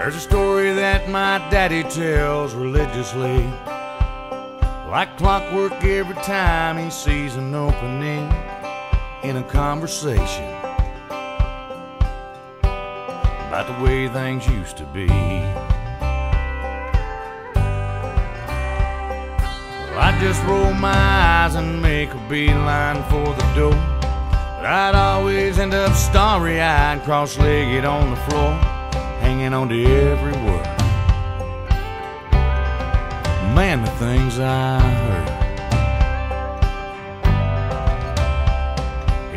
There's a story that my daddy tells religiously, like clockwork every time he sees an opening in a conversation about the way things used to be. Well, I'd just roll my eyes and make a beeline for the door, but I'd always end up starry-eyed, cross-legged on the floor, hanging on to every word. Man, the things I heard.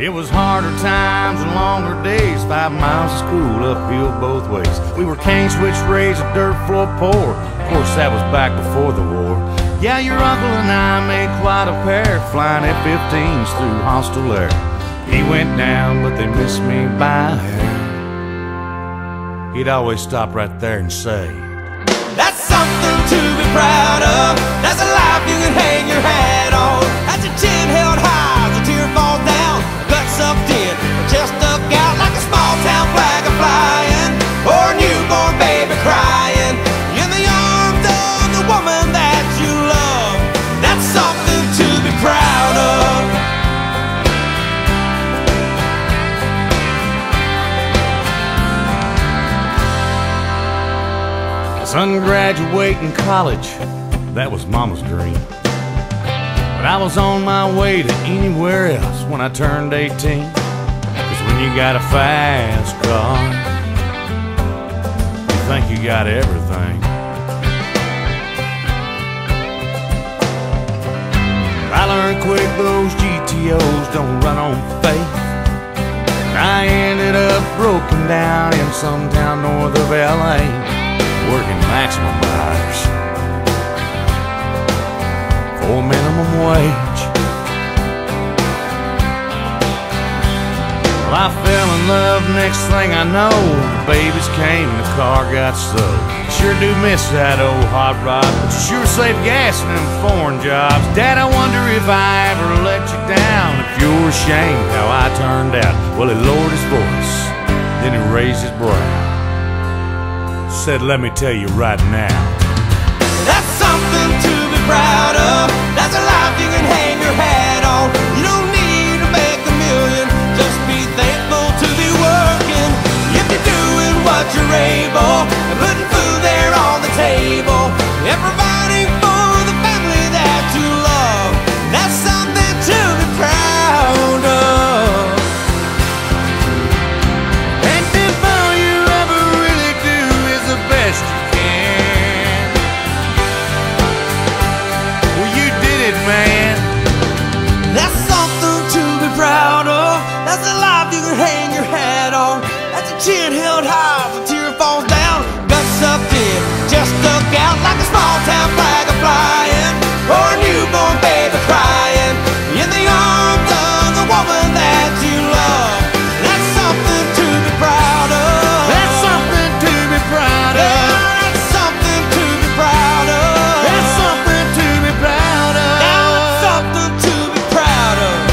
It was harder times and longer days, 5 miles of school uphill both ways. We were cane switch raised, a dirt floor poor. Of course, that was back before the war. Yeah, your uncle and I made quite a pair, flying F-15s through hostile air. He went down, but they missed me by a hair. He'd always stop right there and say, "That's something to be proud of. That's a life you can hang your hat on. That's your chin held high as a tear falls down, gut sucked in, chest stuck out like a small town flag a flying, or a newborn baby crying in the arms of the woman that you love. That's something to be proud of." Son, graduating college, that was Mama's dream. But I was on my way to anywhere else when I turned 18. 'Cause when you got a fast car, you think you got everything. I learned quick those GTOs don't run on faith. I ended up broken down in some town north of LA, working maximum hours for minimum wage. Well, I fell in love, next thing I know, the babies came and the car got sold. Sure do miss that old hot rod, but you sure save gas in them foreign jobs. Dad, I wonder if I ever let you down, if you're ashamed how I turned out. Well, he lowered his voice, then he raised his brow, said, "Let me tell you right now, That's something to be proud of. That's a life you can hang your hat on. You don't need to make a million, just be thankful to be working. If you're doing what you're able, and putting food there on the table, and providing for the family that you love, that's something to be proud of." and if all you ever really do is the best you can, well, you did it, man." That's something to be proud of. That's a life you can hang your hat on. That's a chin held high as a tear falls down, gut sucked in, just stuck out like a small town flag a flying, or a newborn baby crying in the arms of the woman that you love. That's something to be proud of. That's something to be proud of. That's something to be proud of. That's something to be proud of. That's something to be proud of.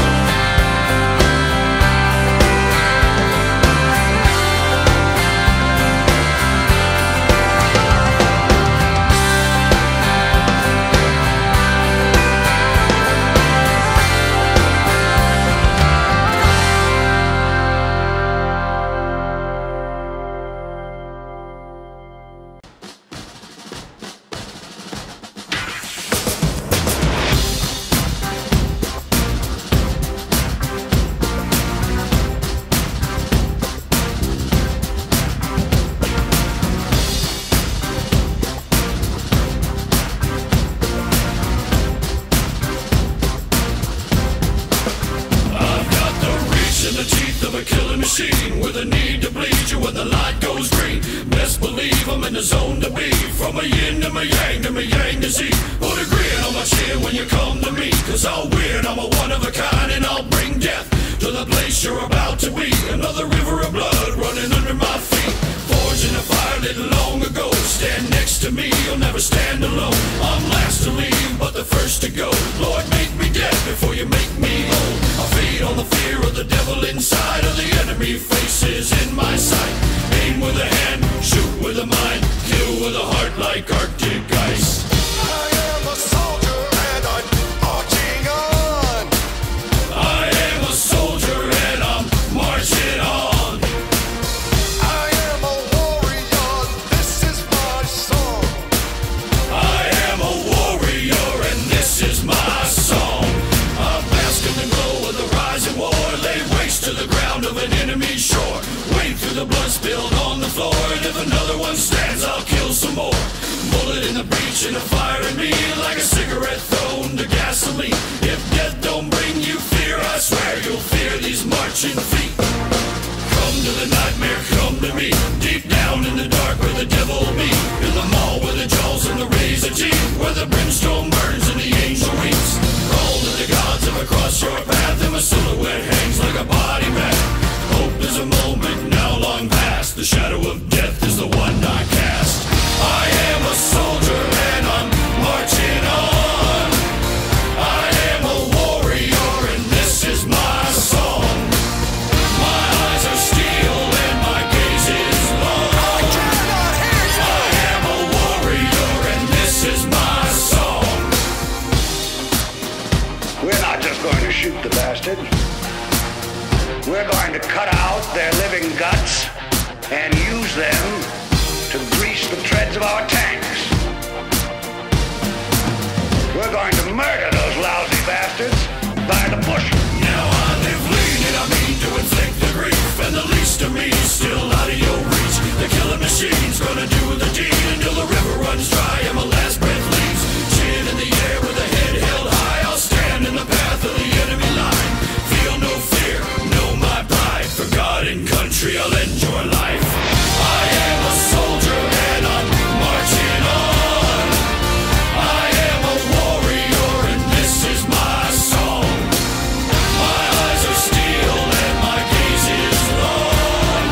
Machine with a need to bleed you when the light goes green. Best believe I'm in the zone to be. From a yin to my yang to Z. Put a grin on my chin when you come to me, 'cause I'll win, I'm a one of a kind, and I'll bring death to the place you're about to be. Another river of blood running under my feet. Forged in a fire lit long ago. Stand next to me, you'll never stand alone. I'm last to leave, but the first to go. Lord, make me dead before you make me whole. I feed on the fear of the devil inside, of the enemy faces in my sight. Aim with a hand, shoot with a mind. like Arctic ice. I am a soldier and I'm marching on. I am a soldier and I'm marching on. I am a warrior, this is my song. I am a warrior and this is my song. I bask in the glow of the rising war, lay waste to the ground of an enemy shore. Wade through the blood spilled on the floor, and if another one stands, I'll kill some more. Bullet in the breach and a fire in me, like a cigarette thrown to gasoline. If death don't bring you fear, I swear you'll fear these marching feet. Come to the nightmare, come to me, deep down in the dark where the devil be. In the mall where the jaws and the razor teeth, where the brimstone burns and the angel weeps. Crawl to the gods if I cross your path, and my silhouette hangs like a body bag. Hope is a moment now long past, the shadow of death is the one I cast. I am a soldier and I'm marching on. I am a warrior and this is my song. My eyes are steel and my gaze is long. I cannot hear you. I am a warrior and this is my song. We're not just going to shoot the bastard. We're going to cut out their living guts and use them to grease the treads of our tanks. We're going to murder those lousy bastards by the bushel. Now I live lean and I mean to inflict the grief, and the least of me is still out of your reach. The killing machine's gonna do the deed until the river runs dry and my last breath leaves. Chin in the air with a head held high, I'll stand in the path of the enemy line. Feel no fear, know my pride. For God and country I'll end your life. I am a soldier and I'm marching on. I am a warrior and this is my song. My eyes are steel and my gaze is long.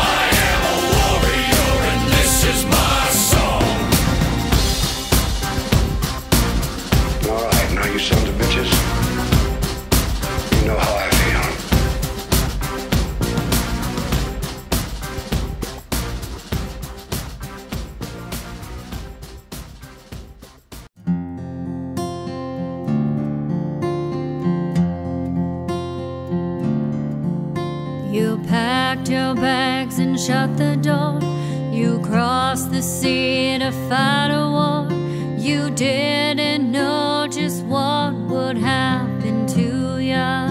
I am a warrior and this is my song. All right, now you sons of bitches, you know how I feel. You packed your bags and shut the door. You crossed the sea to fight a war. You didn't know just what would happen to ya.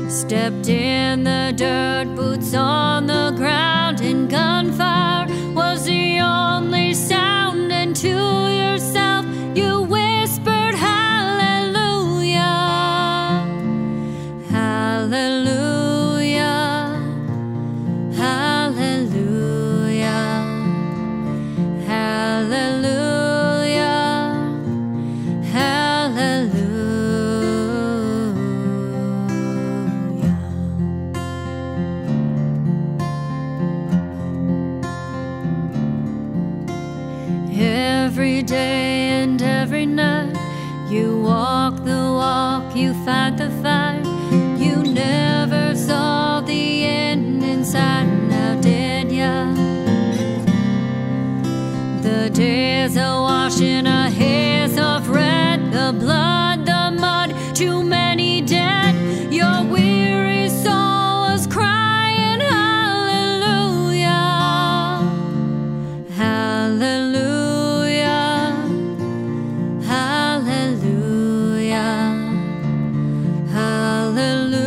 Stepped in the dirt, boots on the ground, and gunfire was the only sound. And to yourself you whispered hallelujah, hallelujah, hallelujah, hallelujah, hallelujah. Every day and every night you walk the walk, you fight the fight. You never saw the end in sight, now did ya? The days are washing our hairs of red, the blood, the mud, too many dead. Your weary soul was crying hallelujah, hallelujah, hallelujah, hallelujah,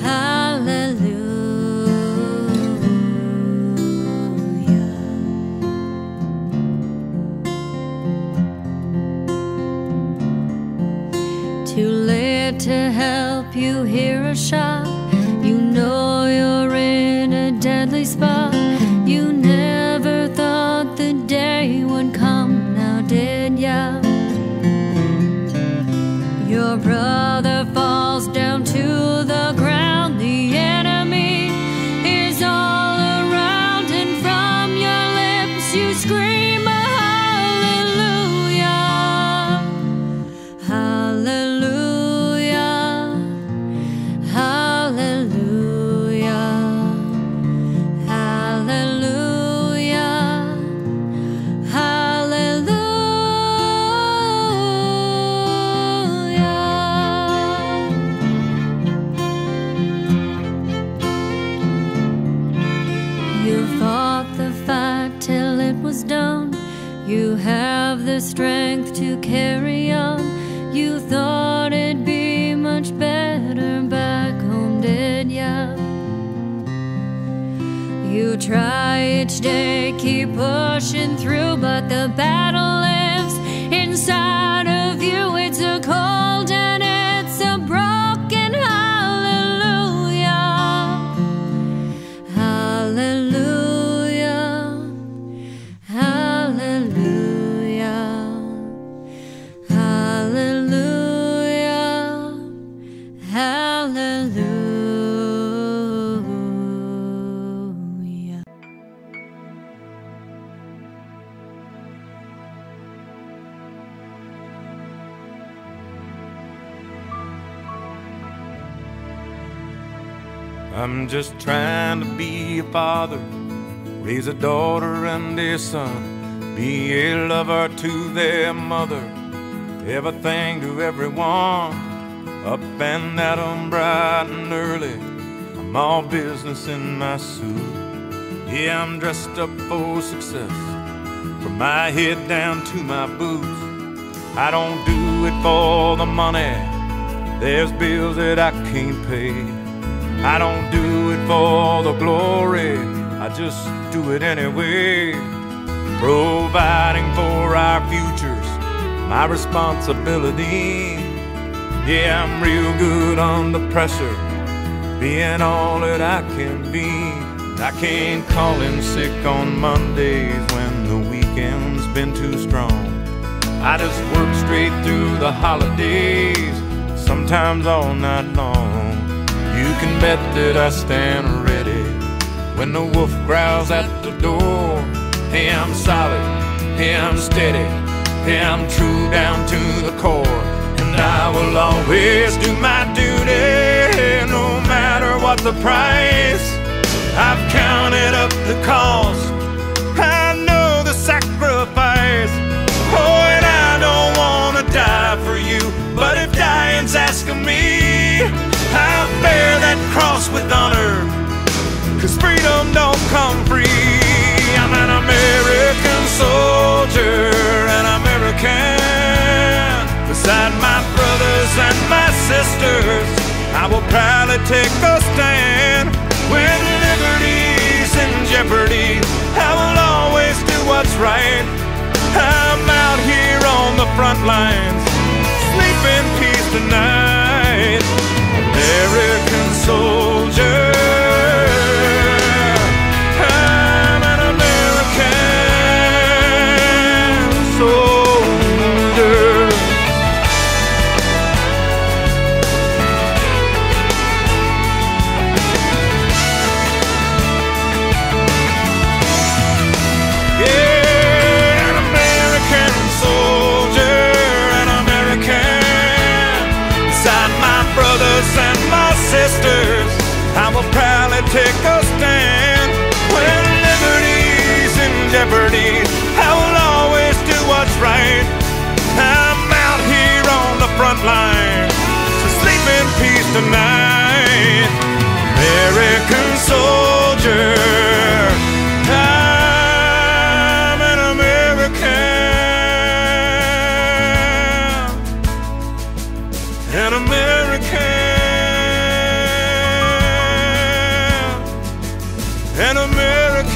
hallelujah. Too late to help you hear a shot. You know you're in a deadly spot. You never thought the day would come, now did ya? Your brother falls down to the ground. The enemy is all around, and from your lips you scream a hallelujah, hallelujah, hallelujah, You have the strength to carry on. You thought it'd be much better back home, did ya? You try each day, keep pushing through, but the battle lives inside of you. It's a cold and it's a broken hallelujah. Hallelujah. Hallelujah. Hallelujah. Hallelujah. I'm just trying to be a father, raise a daughter and a son, be a lover to their mother, everything to everyone, up and at 'em bright and early. I'm all business in my suit. Yeah, I'm dressed up for success, from my head down to my boots. I don't do it for the money, there's bills that I can't pay. I don't do it for the glory, I just do it anyway. Providing for our futures, my responsibility. Yeah, I'm real good under pressure, being all that I can be. I can't call in sick on Mondays when the weekend's been too strong. I just work straight through the holidays, sometimes all night long. You can bet that I stand ready when the wolf growls at the door. Hey, I'm solid, hey, I'm steady, hey, I'm true down to the core. And I will always do my duty, no matter what the price. I've counted up the cost, I know the sacrifice. Oh, and I don't wanna die for you, but if dying's asking me, I'll bear that cross with honor, 'cause freedom don't come free. I'm an American soldier, an American. Beside my brothers and my sisters, I will proudly take a stand. When liberty's in jeopardy, I will always do what's right. I'm out here on the front lines, sleep in peace tonight. American soldier, I'm an American soldier. Yeah, an American soldier, an American. Beside my brothers and my sisters, I will proudly take a stand. When liberty's in jeopardy, I will always do what's right. I'm out here on the front line, so sleep in peace tonight. American soldier, I'm an American, an American. An American.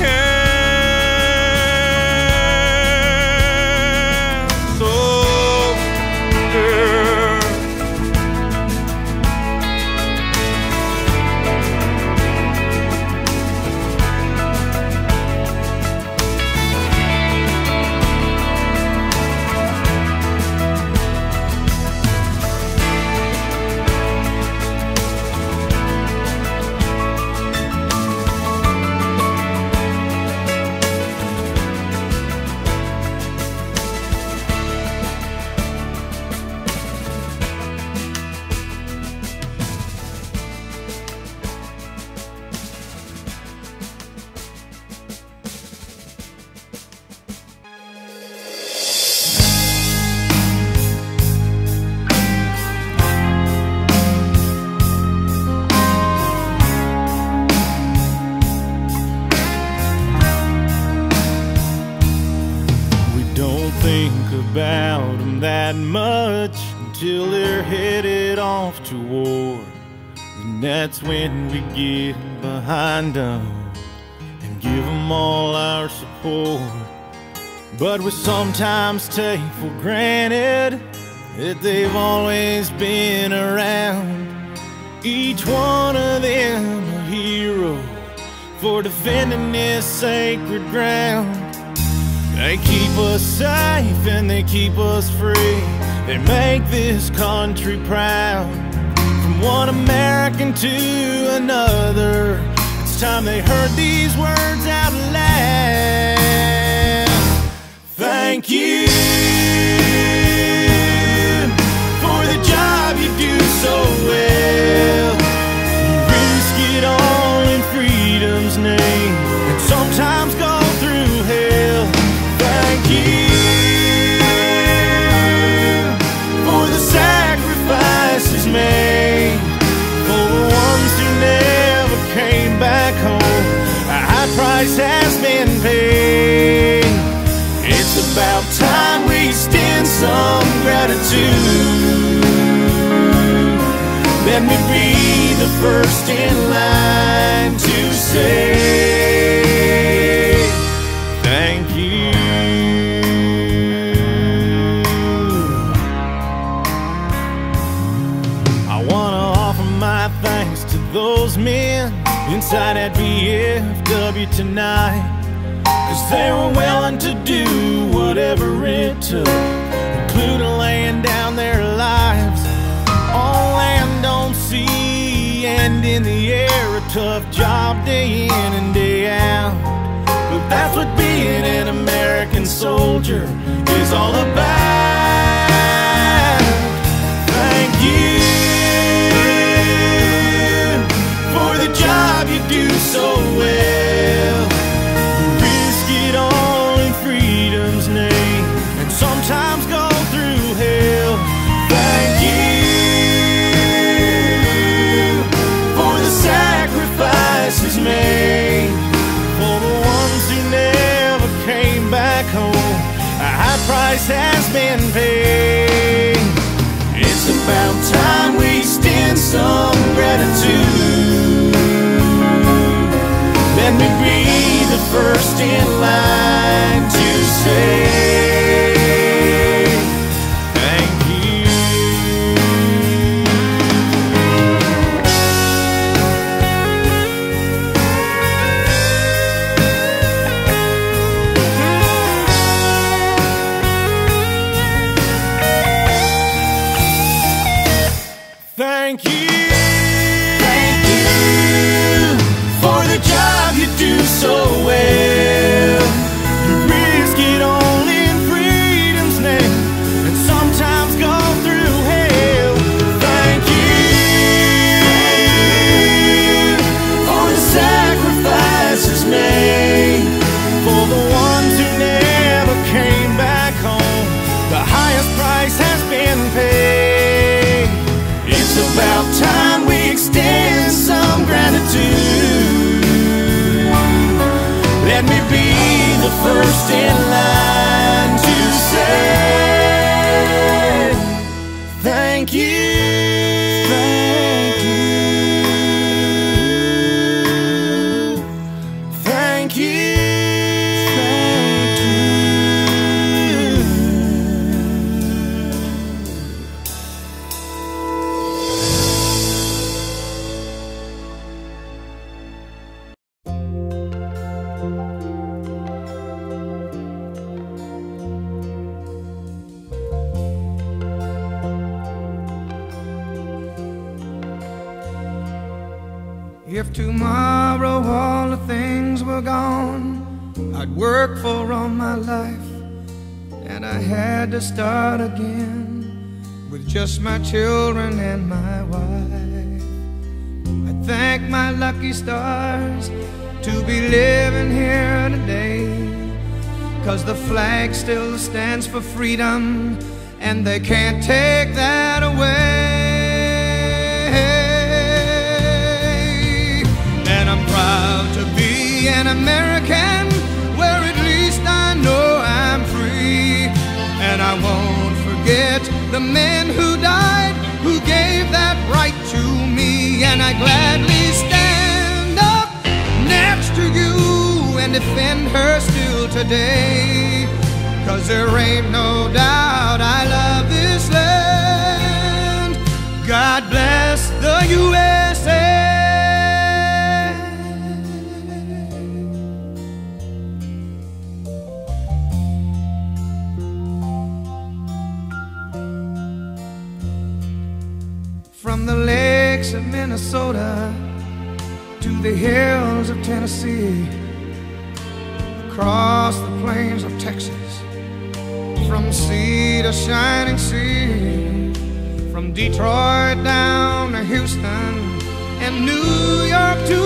think about them that much until they're headed off to war. And that's when we get behind them and give them all our support. But we sometimes take for granted that they've always been around. Each one of them a hero for defending this sacred ground. They keep us safe and they keep us free. They make this country proud. From one American to another, it's time they heard these words out loud. Thank you for the job you do so well. You risk it all in freedom's name and sometimes go through hell. Thank you for the sacrifices made, for the ones who never came back home. A high price has been paid. It's about time we extend some gratitude. Let me be the first in line to say thank you. I wanna offer my thanks to those men inside at VFW tonight, 'cause they were willing to do whatever it took, including laying down their lives on land on sea and in the air. A tough job day in and day out, but that's what being an American soldier is all about. Thank you for the job you do so well. You risk it all in freedom's name and sometimes go through hell. Thank you for the sacrifices made, for the ones who never came back home. A high price has been paid. It's about time we extend some gratitude. Let me be the first in line to say thank you. Thank you. Thank you for the job you do so well. You risk it all in freedom's name and sometimes go through hell. Thank you for the sacrifices made, for the ones who never came back home. The highest price has been paid. It's about time we extend some gratitude. Let me be the first in line to say thank you. Thank you. Thank you. Thank you. If tomorrow all the things were gone I'd worked for all my life, and I had to start again with just my children and my wife, I thank my lucky stars to be living here today, 'cause the flag still stands for freedom and they can't take that away. And I'm proud to be an American, where at least I know I'm free. forget the men who died, who gave that right to me. And I gladly stand up next to you and defend her still today. 'Cause there ain't no doubt I love this land. God bless the USA. From the lakes of Minnesota to the hills of Tennessee, across the plains of Texas, from sea to shining sea, from Detroit down to Houston and New York to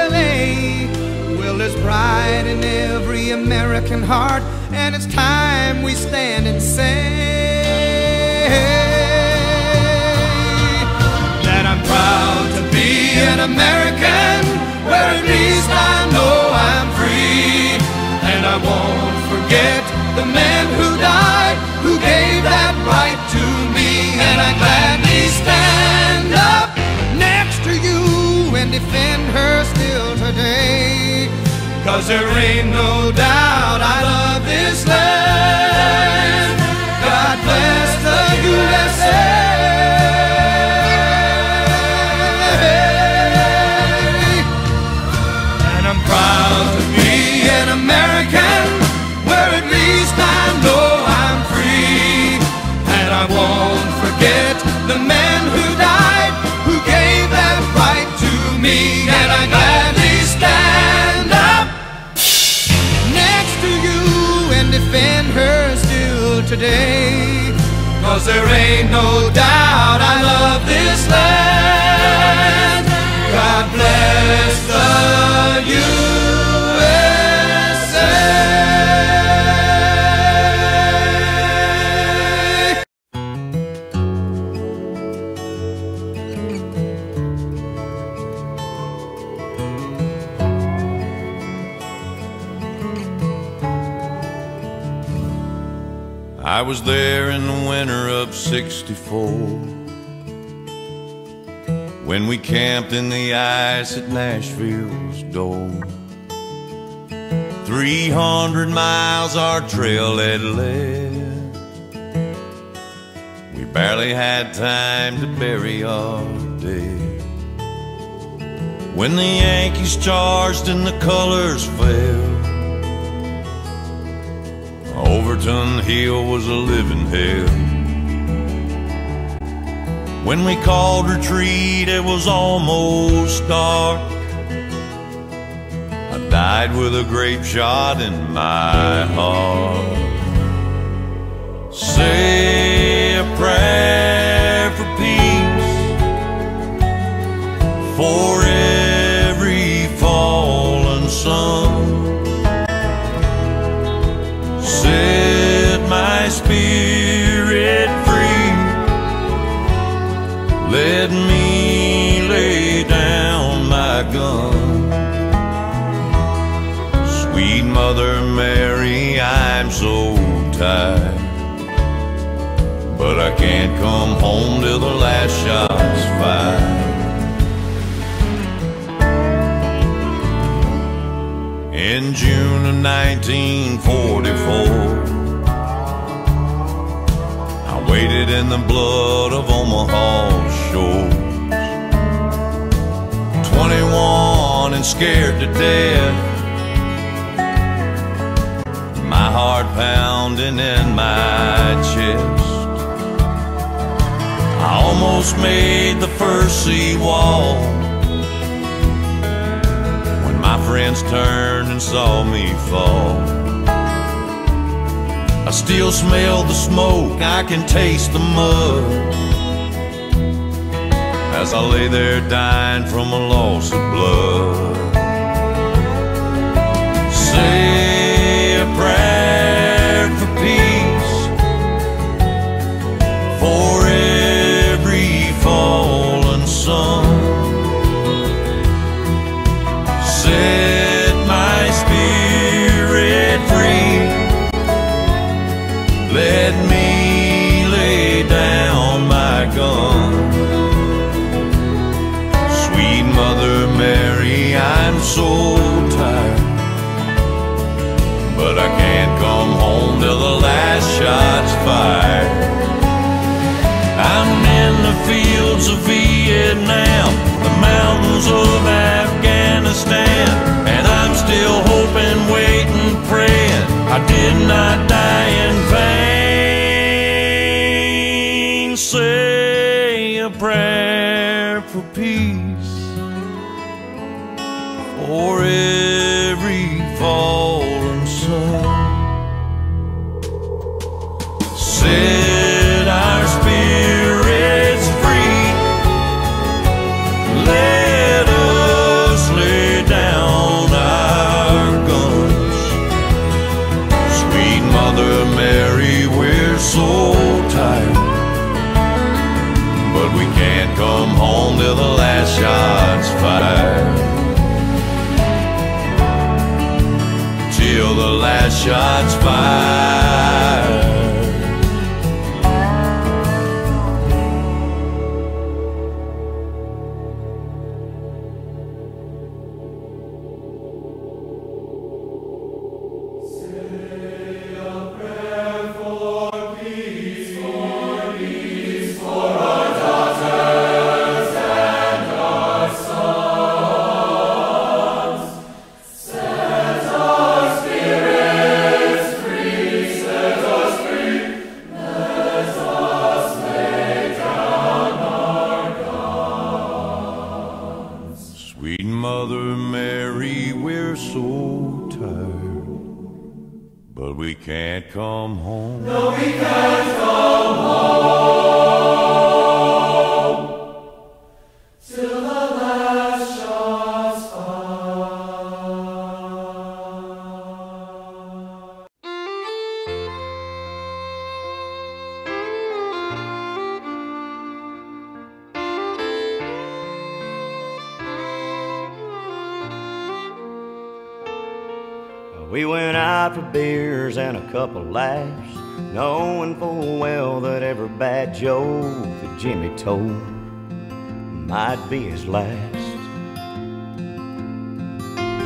LA. Well, there's pride in every American heart, and it's time we stand and say that I'm proud to be an American, where at least I know I'm free. And I won't forget the men who died, who gave that right to me. And I gladly stand up next to you and defend her still today. 'Cause there ain't no doubt I love this land. God bless the USA. And I'm proud to be an American, where at least I know I'm free. And I won't forget the men who died, who gave that right to me. And I gladly stand up next to you and defend her still today. 'Cause there ain't no doubt I love this land. God bless the USA. I was there in the winter of '64, when we camped in the ice at Nashville's door. 300 miles our trail had led. We barely had time to bury our dead. When the Yankees charged and the colors fell, Overton Hill was a living hell. When we called retreat, it was almost dark. I died with a grape shot in my heart. Say a prayer for peace, for every fallen son. Set my spirit free, let me lay down my gun. Sweet Mother Mary, I'm so tired, but I can't come home till the last shot's fired. In June of 1944, I waded in the blood of Omaha's shores. 21 and scared to death, my heart pounding in my chest. I almost made the first seawall, my friends turned and saw me fall. I still smell the smoke, I can taste the mud, as I lay there dying from a loss of blood. Say a prayer for peace, for every fallen son. Set my spirit free, let me I'm so tired, but I can't come home till the last shot's fired. I'm in the fields of Vietnam, the mountains of Afghanistan, and I'm still hoping, waiting, praying I did not die in vain. Say a prayer for peace for every fallen son. Set our spirits free. Let us lay down our guns. Sweet Mother Mary, we're so tired, but we can't come home till the last shot's fired. Till the last shot's fired. Sweet Mother Mary, we're so tired, but we can't come home. No, we can't come home till the last shot's We went out for beers and a couple laughs, knowing full well that every bad joke that Jimmy told might be his last.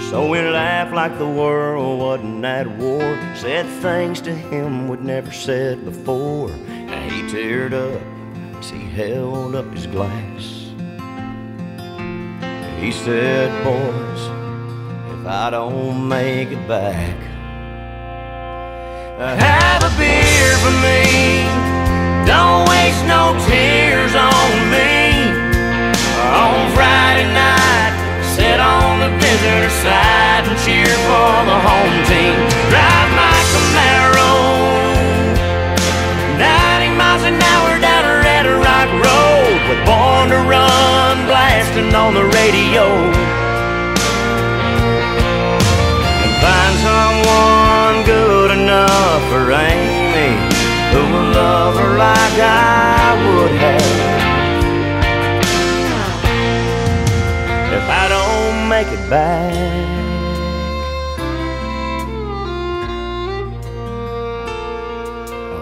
So we laughed like the world wasn't at war, said things to him we'd never said before, and he teared up as he held up his glass. He said, boys, if I don't make it back, have a beer for me. Don't waste no tears on me. On Friday night, sit on the visitor side and cheer for the home team. Drive my Camaro 90 miles an hour down a Red Rock Road with Born to Run blasting on the radio. Find someone good enough for Amy, who will love her like I would have. If I don't make it back,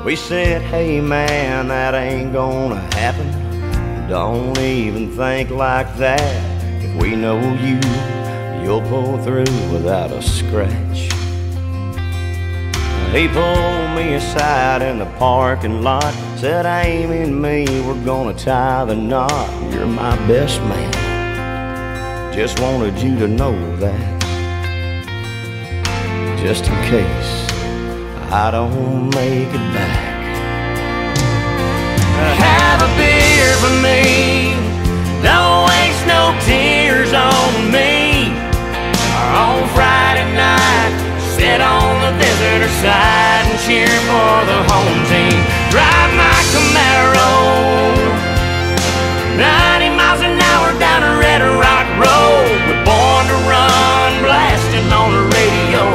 we said, hey man, that ain't gonna happen. Don't even think like that. If we know you, you'll pull through without a scratch. He pulled me aside in the parking lot, said, Amy and me, we're gonna tie the knot. You're my best man, just wanted you to know that, just in case I don't make it back. Have a beer for me, don't waste no tears on me. On Friday night, sit on the visitor side and cheer for the home team. Drive my Camaro 90 miles an hour down a Red Rock Road with Born to Run blasting on the radio.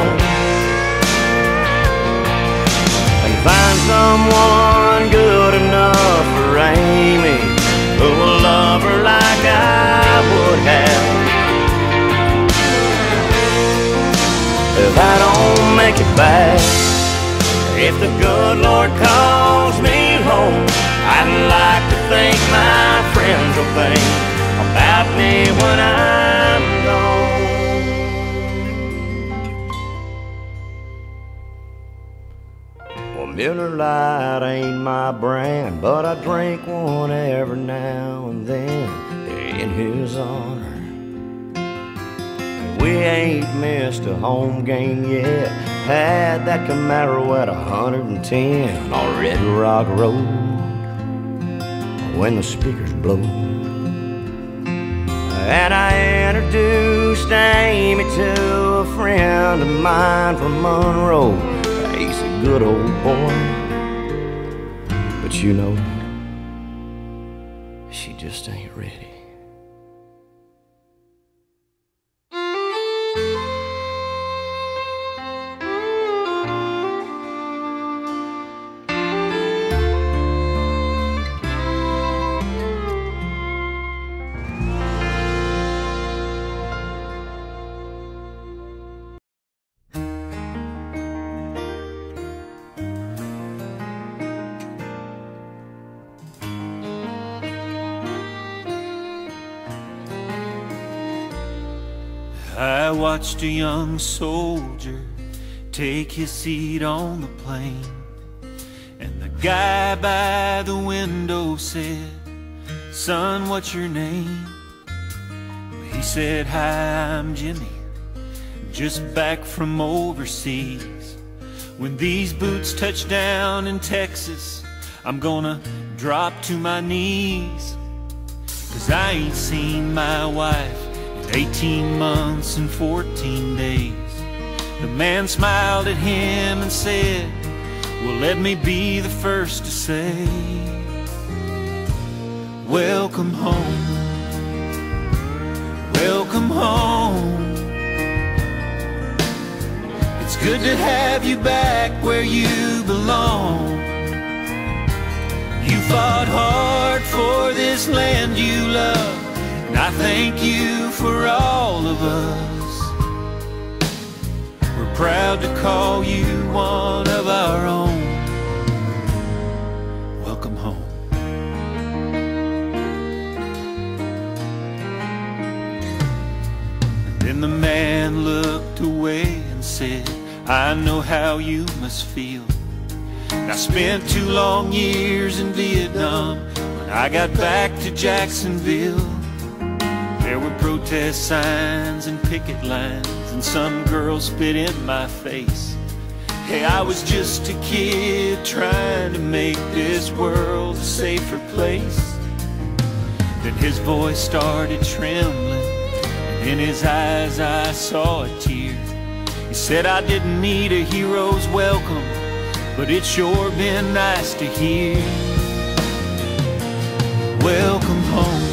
And find someone good enough for Amy, who will love her like I would have. If I don't make it back, if the good Lord calls me home, I'd like to think my friends will think about me when I'm gone. Miller Lite ain't my brand, but I drink one every now and then in his honor. We ain't missed a home game yet. Had that Camaro at 110 on Red Rock Road when the speakers blow. And I introduced Amy to a friend of mine from Monroe. He's a good old boy, but you know, she just ain't ready. I watched a young soldier take his seat on the plane, and the guy by the window said, "Son, what's your name?" He said, "Hi, I'm Jimmy, just back from overseas. When these boots touch down in Texas, I'm gonna drop to my knees, 'cause I ain't seen my wife 18 months and 14 days. The man smiled at him and said, "Well, let me be the first to say, welcome home, welcome home. It's good to have you back where you belong. You fought hard for this land you love, and I thank you for all of us. We're proud to call you one of our own. Welcome home." And then the man looked away and said, "I know how you must feel. I spent 2 long years in Vietnam. When I got back to Jacksonville, there were protest signs and picket lines, and some girls spit in my face. Hey, I was just a kid trying to make this world a safer place." Then his voice started trembling, and in his eyes I saw a tear. He said, "I didn't need a hero's welcome, but it's sure been nice to hear. Welcome home,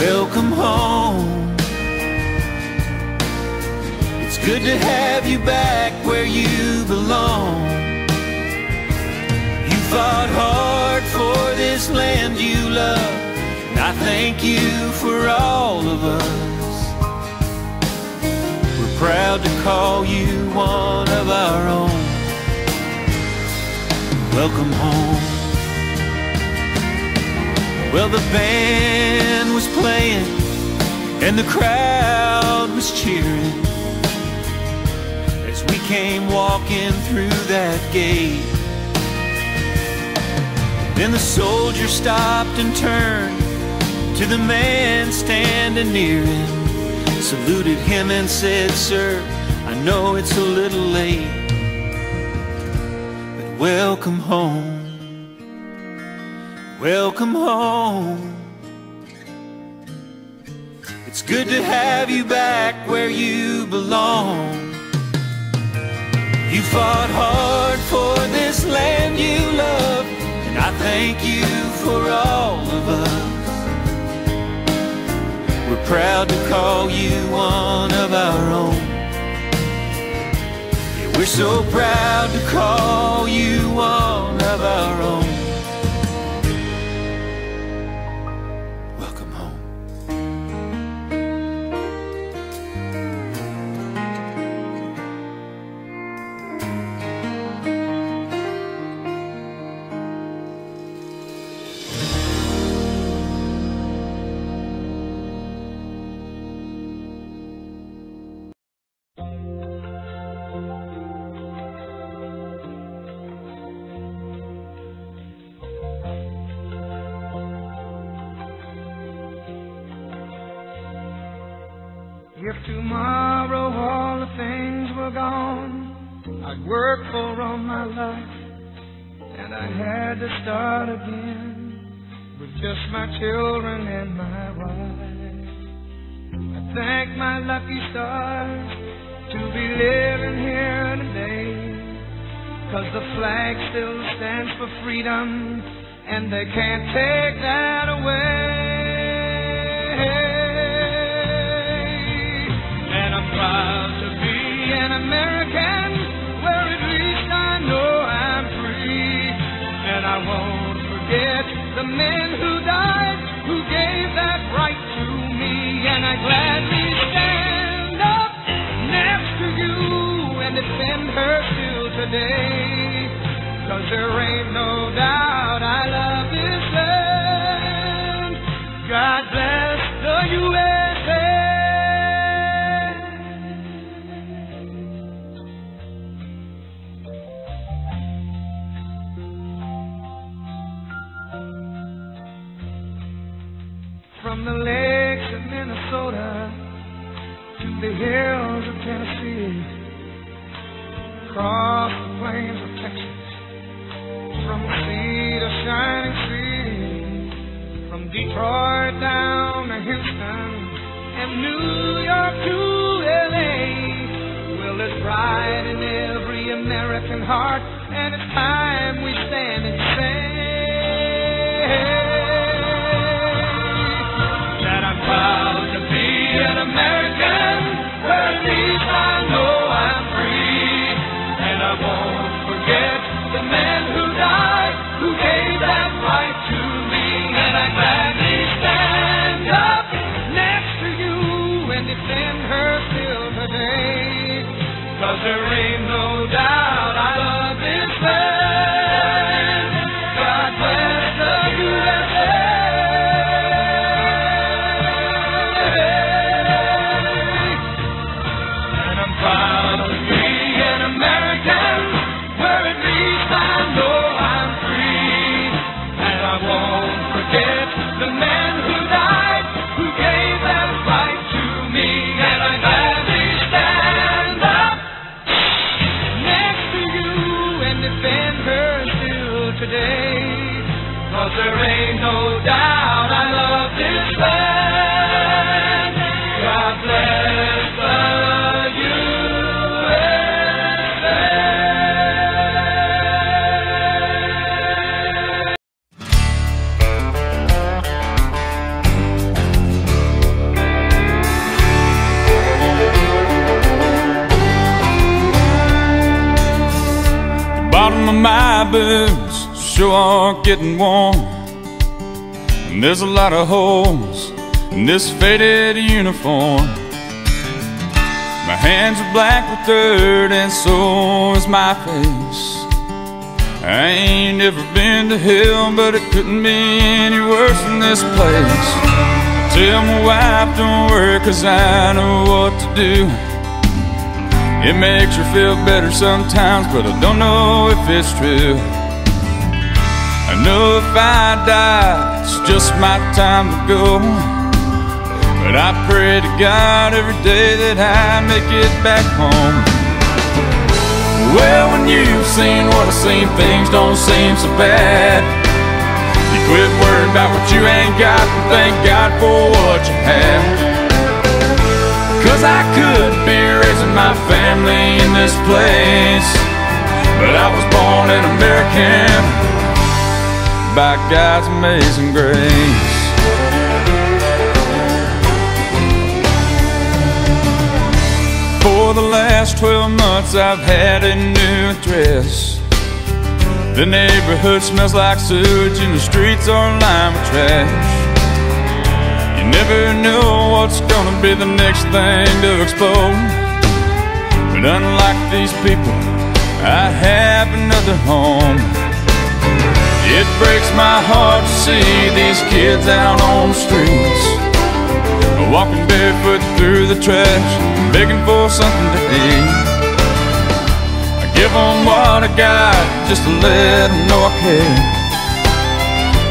welcome home. It's good to have you back where you belong. You fought hard for this land you love, and I thank you for all of us. We're proud to call you one of our own. Welcome home." Well, the band was playing and the crowd was cheering as we came walking through that gate. Then the soldier stopped and turned to the man standing near him, saluted him and said, "Sir, I know it's a little late, but welcome home. Welcome home. It's good to have you back where you belong. You fought hard for this land you love, and I thank you for all of us. We're proud to call you one of our own. Yeah, we're so proud to call you one of our own. If tomorrow all the things were gone, I'd work for all my life, and I had to start again with just my children and my wife. I thank my lucky stars to be living here today, 'cause the flag still stands for freedom, and they can't take that away. And I'm proud to be an American, where at least I know I'm free. And I won't forget the men who died, who gave that right to me. And I gladly stand up next to you and defend her still today, 'cause there ain't no doubt I love this land. God bless the USA. From the lakes of Minnesota to the hills of Tennessee, across the plains of Texas, from the sea to shining sea, from Detroit down to Houston and New York to LA. Well, there's pride in every American heart, and it's time we stand and say that I'm proud to be an American, where at least I know I'm free. And I won't forget the men who died, who gave that right to me. And I gladly stand up next to you and defend her still today, 'cause there ain't no doubt I love this land. God bless the USA. And I'm proud to be an American, where at least I know I'm free. And I won't forget the men who died, who gave that right to me. And I gladly stand up next to you and defend her still today, 'cause there ain't no doubt I love this land. God bless the USA. The bottom of my boots sure aren't getting warm, and there's a lot of holes in this faded uniform. My hands are black with dirt, and so is my face. I ain't ever been to hell, but it couldn't be any worse than this place. Tell my wife don't worry, 'cause I know what to do. It makes her feel better sometimes, but I don't know if it's true. I know if I die, it's just my time to go, but I pray to God every day that I make it back home. Well, when you've seen what I've seen, things don't seem so bad. You quit worrying about what you ain't got and thank God for what you have. 'Cause I could be raising my family in this place, but I was born an American by God's amazing grace. For the last 12 months I've had a new address. The neighborhood smells like sewage and the streets are lined with trash. You never know what's gonna be the next thing to explode, but unlike these people, I have another home. It breaks my heart to see these kids out on the streets, walking barefoot through the trash, begging for something to eat. I give them what I got just to let them know I care,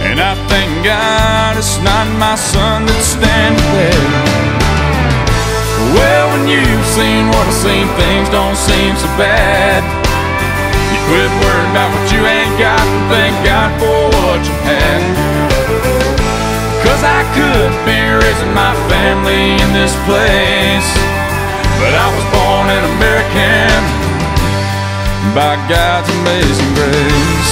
and I thank God it's not my son that's standing there. Well, when you've seen what I've seen, things don't seem so bad. You quit worrying about what you ain't got and thank God for what you had. 'Cause I could be raising my family in this place, but I was born an American by God's amazing grace.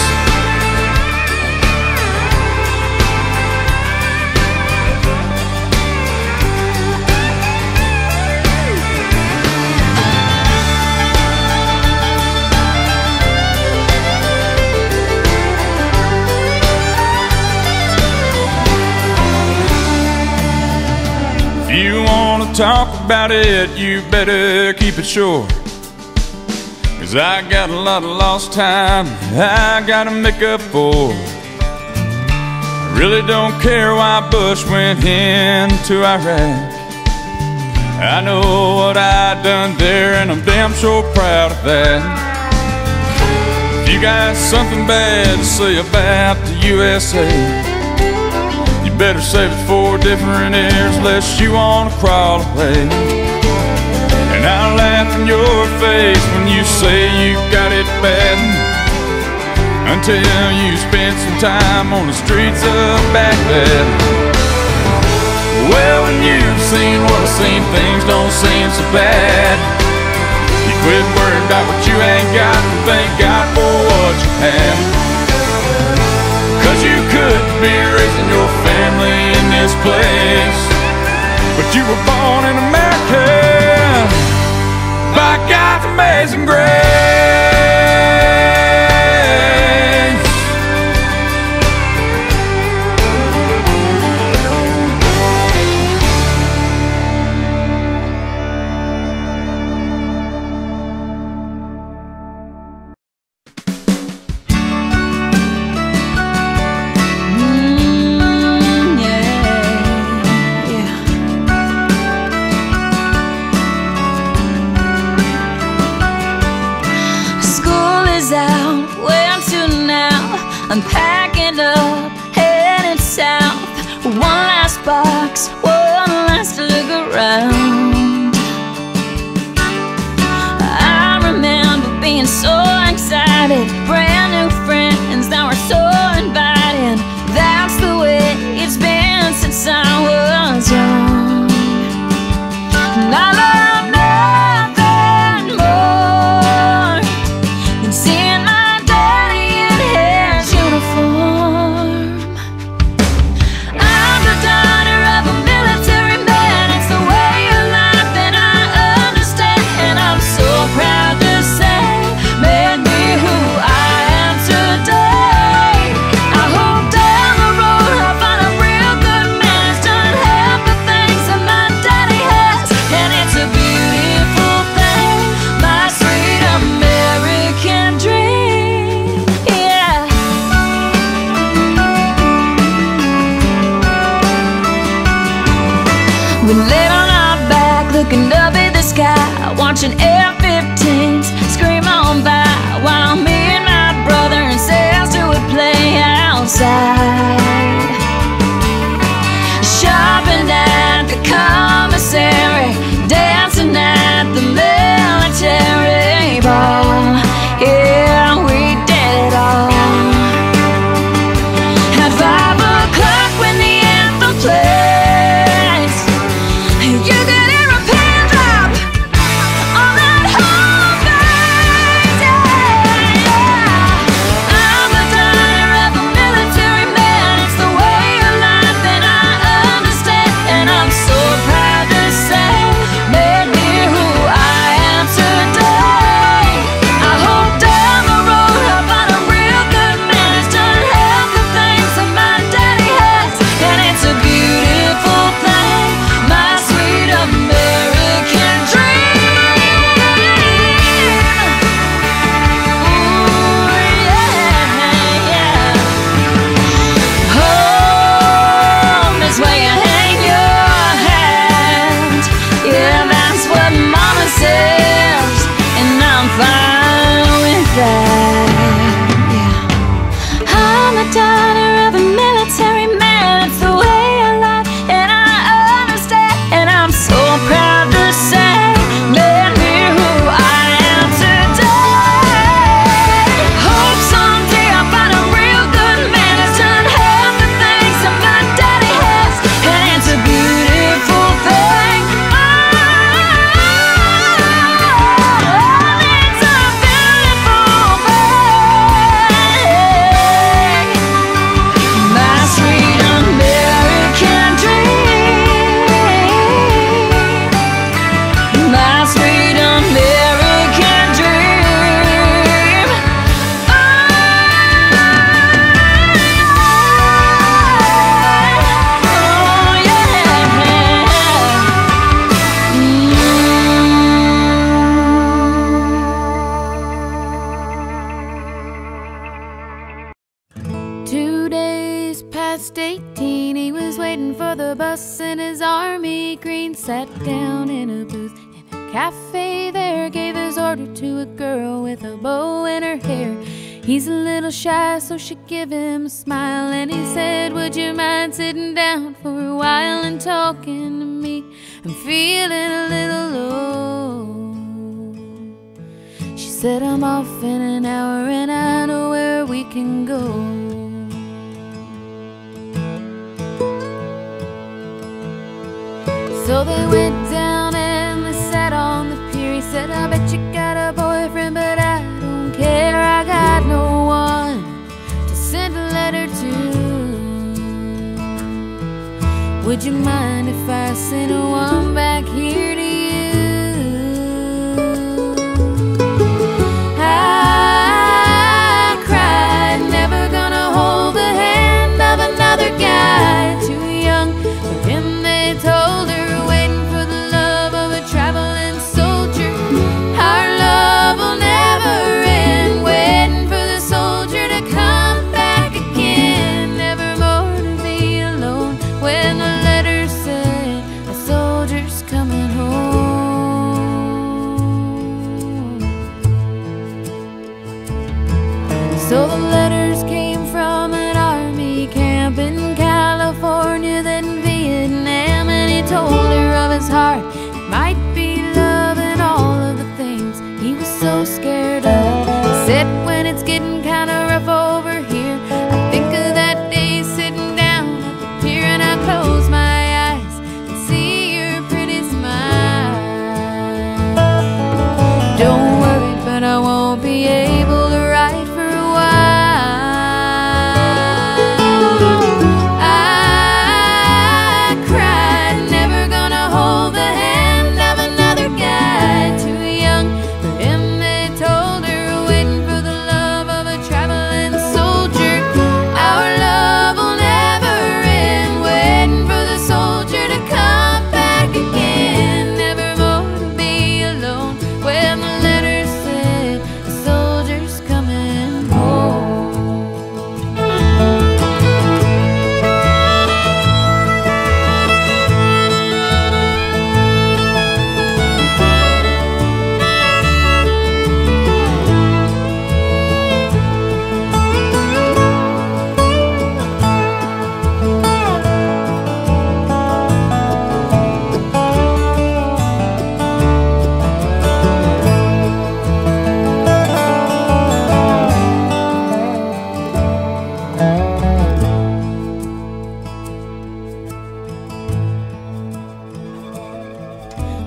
If you wanna talk about it, you better keep it short. 'Cause I got a lot of lost time I gotta make up for. I really don't care why Bush went into Iraq. I know what I done there and I'm damn sure proud of that. If you got something bad to say about the USA, you better save it for different ears lest you wanna crawl away. And I'll laugh in your face when you say you got it bad, until you spend some time on the streets of Baghdad. Well, when you've seen what I've seen, things don't seem so bad. You quit worrying about what you ain't got and thank God for what you have. 'Cause you could be raising your family in this place, but you were born in America by God's amazing grace. I'm packing up, heading south. One last box, one last look around. I remember being so excited, brand new friends that were so inviting. That's the way it's been since I was young. And I love nothing more than seeing my daddy in his uniform. I'm the daughter of a military man. It's the way of life that I understand, and I'm so proud to say made me who I am today. I hope down the road I find a real good man who's done half the things that my daddy has, and it's a beautiful thing, my sweet American dream. Yeah. We laid on our back, looking up at the sky, watching F-15s scream on by, while me and my brother and sister would play outside. Shopping at the commissary, dancing at the military ball. Yeah, we did it all. At 5 o'clock when the anthem plays, you could hear a pin drop on that just past 18. He was waiting for the bus in his army green. Sat down in a booth in a cafe there. Gave his order to a girl with a bow in her hair. He's a little shy, so she gave him a smile, and he said, would you mind sitting down for a while and talking to me? I'm feeling a little low. She said, I'm off in an hour and I know where we can go. So they went down and they sat on the pier. He said, I bet you got a boyfriend, but I don't care. I got no one to send a letter to. Would you mind if I sent one back here to you? I cried, never gonna hold the hand of another guy too young for him. They told her, waiting for the love of a traveling soldier. Our love will never end, waiting for the soldier to come back again. Never more to be alone when the letter said a soldier's coming home. So the letters came from an army camp in California, then Vietnam, and he told her of his heart. It might be love and all of the things he was so scared of. He said, when it's getting kinda rough over here, I think of that day sitting down at the pier, and I close my eyes and see your pretty smile. Don't worry, but I won't be able to write for a while. I cried, never gonna hold the hand of another guy too young for him. They told her, waiting for the love of a traveling soldier. Our love will never end, waiting for the soldier to come back again. Never more to be alone when the letter said the soldier's coming home.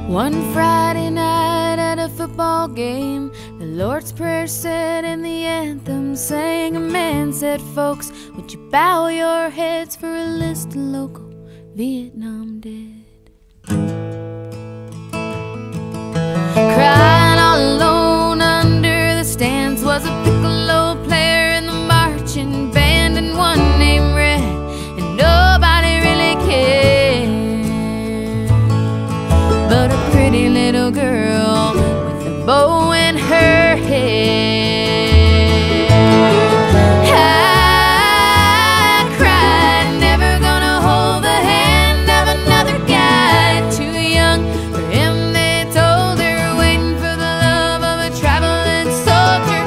One Friday night at a football game, the Lord's Prayer said and the anthem sang. A man said, folks, would you bow your heads for a list of local Vietnam dead? Crying all alone under the stands was a piccolo player in the marching band, and one named Red, and nobody really cared. But a pretty little girl with a bow in her hair. I cried, never gonna hold the hand of another guy too young for him. They told her, waiting for the love of a traveling soldier.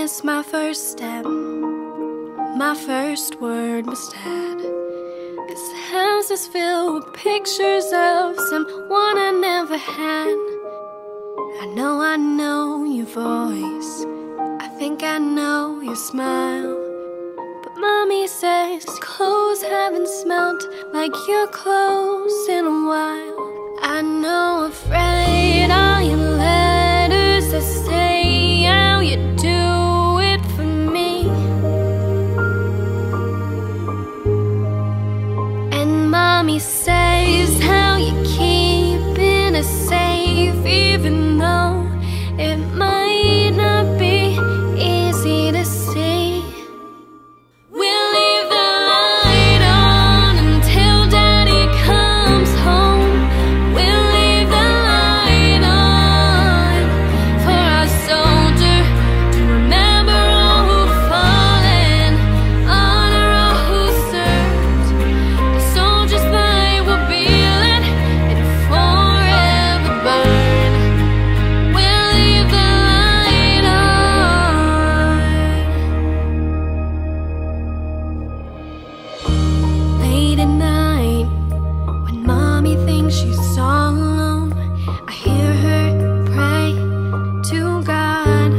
promise my first step, my first word was Dad. This house is filled with pictures of someone I never had. I know your voice, I think I know your smile. But Mommy says clothes haven't smelled like your clothes in a while. I know I've read all your letters that say how you do it for me. And Mommy says how you keeping us safe, even though it might not be easy to see. We'll leave the light on until Daddy comes home. We'll leave the light on for our soldier to remember all who've fallen, honor all who served. The soldier's light will be lit and forever burn. We'll leave the light on. Late at night, when Mommy thinks she's all alone, I hear her pray to God.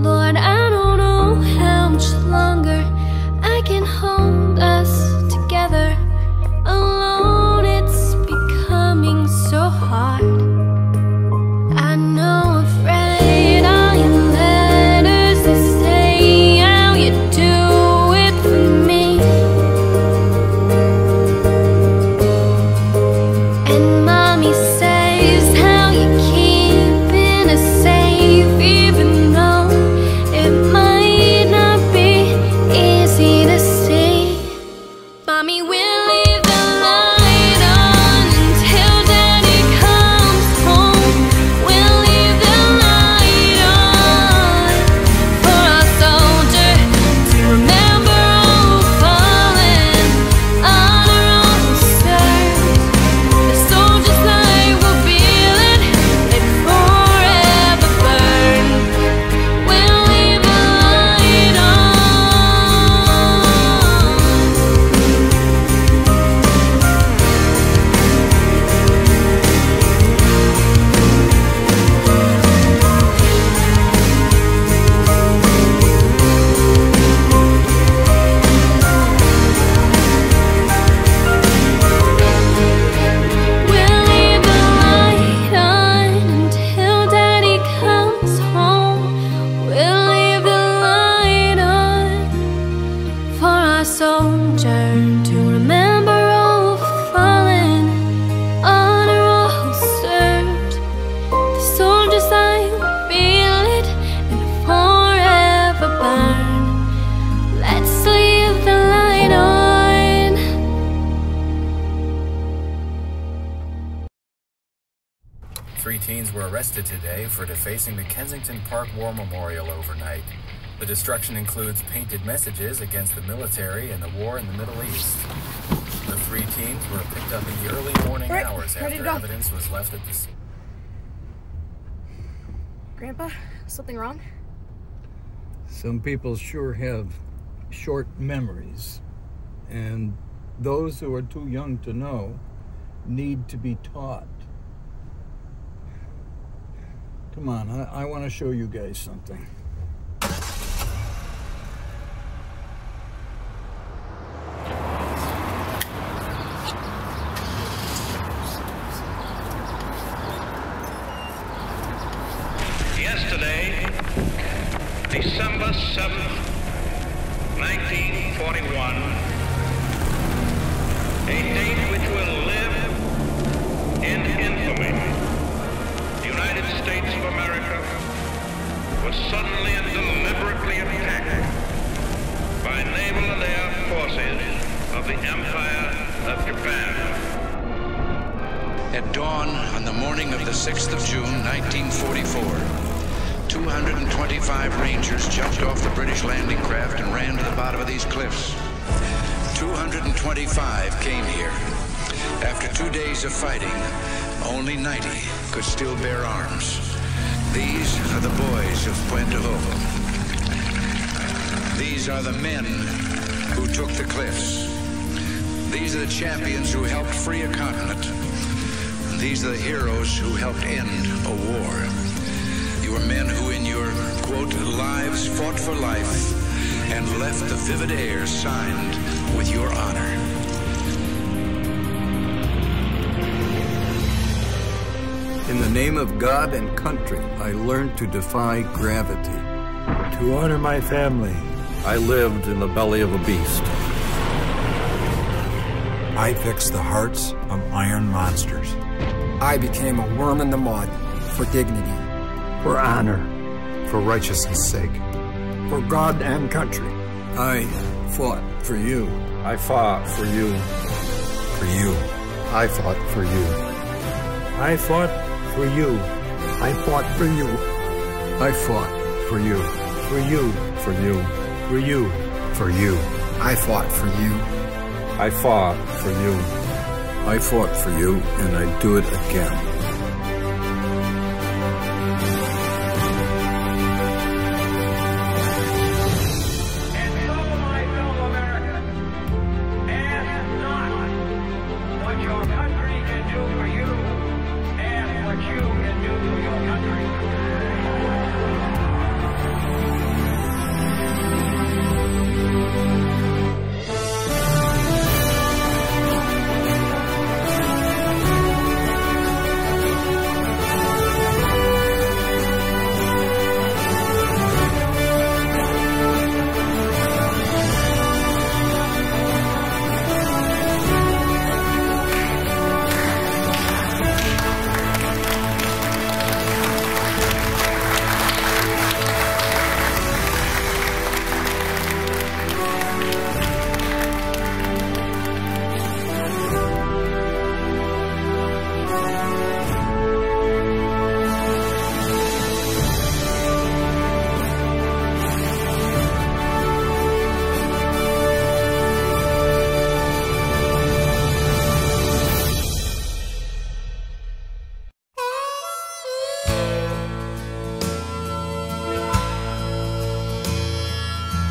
Lord, I don't know how much longer I can hold us together. Alone, it's becoming so hard. I know I've read all your letters that say how you do it for me. And Mommy says how you keeping us safe, even though it might not be easy to see. Mommy, we'll leave the light on until Daddy comes home. We'll leave the light on for our soldier to remember all who've fallen, honor all who served. The soldier's light will be lit and forever burn. We'll leave the light on. We'll leave the light on until Daddy comes home. We'll leave the light on for our soldier to remember all who've fallen, honor all who served. The soldier's light will be lit and forever burn. Let's leave the light on. Three teens were arrested today for defacing the Kensington Park War Memorial overnight. The destruction includes painted messages against the military and the war in the Middle East. The three teens were picked up in the early morning hours after evidence was left at the scene. Grandpa, something wrong? Some people sure have short memories, and those who are too young to know need to be taught. Come on, I want to show you guys something. Yesterday, December 7th, 1941, a date which will live in infamy. The United States of America was suddenly and deliberately attacked by naval and air forces of the Empire of Japan. At dawn on the morning of the 6th of June, 1944, 225 Rangers jumped off the British landing craft and ran to the bottom of these cliffs. 225 came here. After 2 days of fighting, only 90 could still bear arms. These are the boys of Puente Loco. These are the men who took the cliffs. These are the champions who helped free a continent. These are the heroes who helped end a war. You are men who in your, quote, lives fought for life and left the vivid air signed with your honor. In the name of God and country, I learned to defy gravity. To honor my family, I lived in the belly of a beast. I fixed the hearts of iron monsters. I became a worm in the mud for dignity. For honor. For righteousness' sake. For God and country. I fought for you. I fought for you. For you. I fought for you. I fought for you. I fought for you. I fought for you. For you. For you. For you. For you. I fought for you. I fought for you. I fought for you, and I do it again.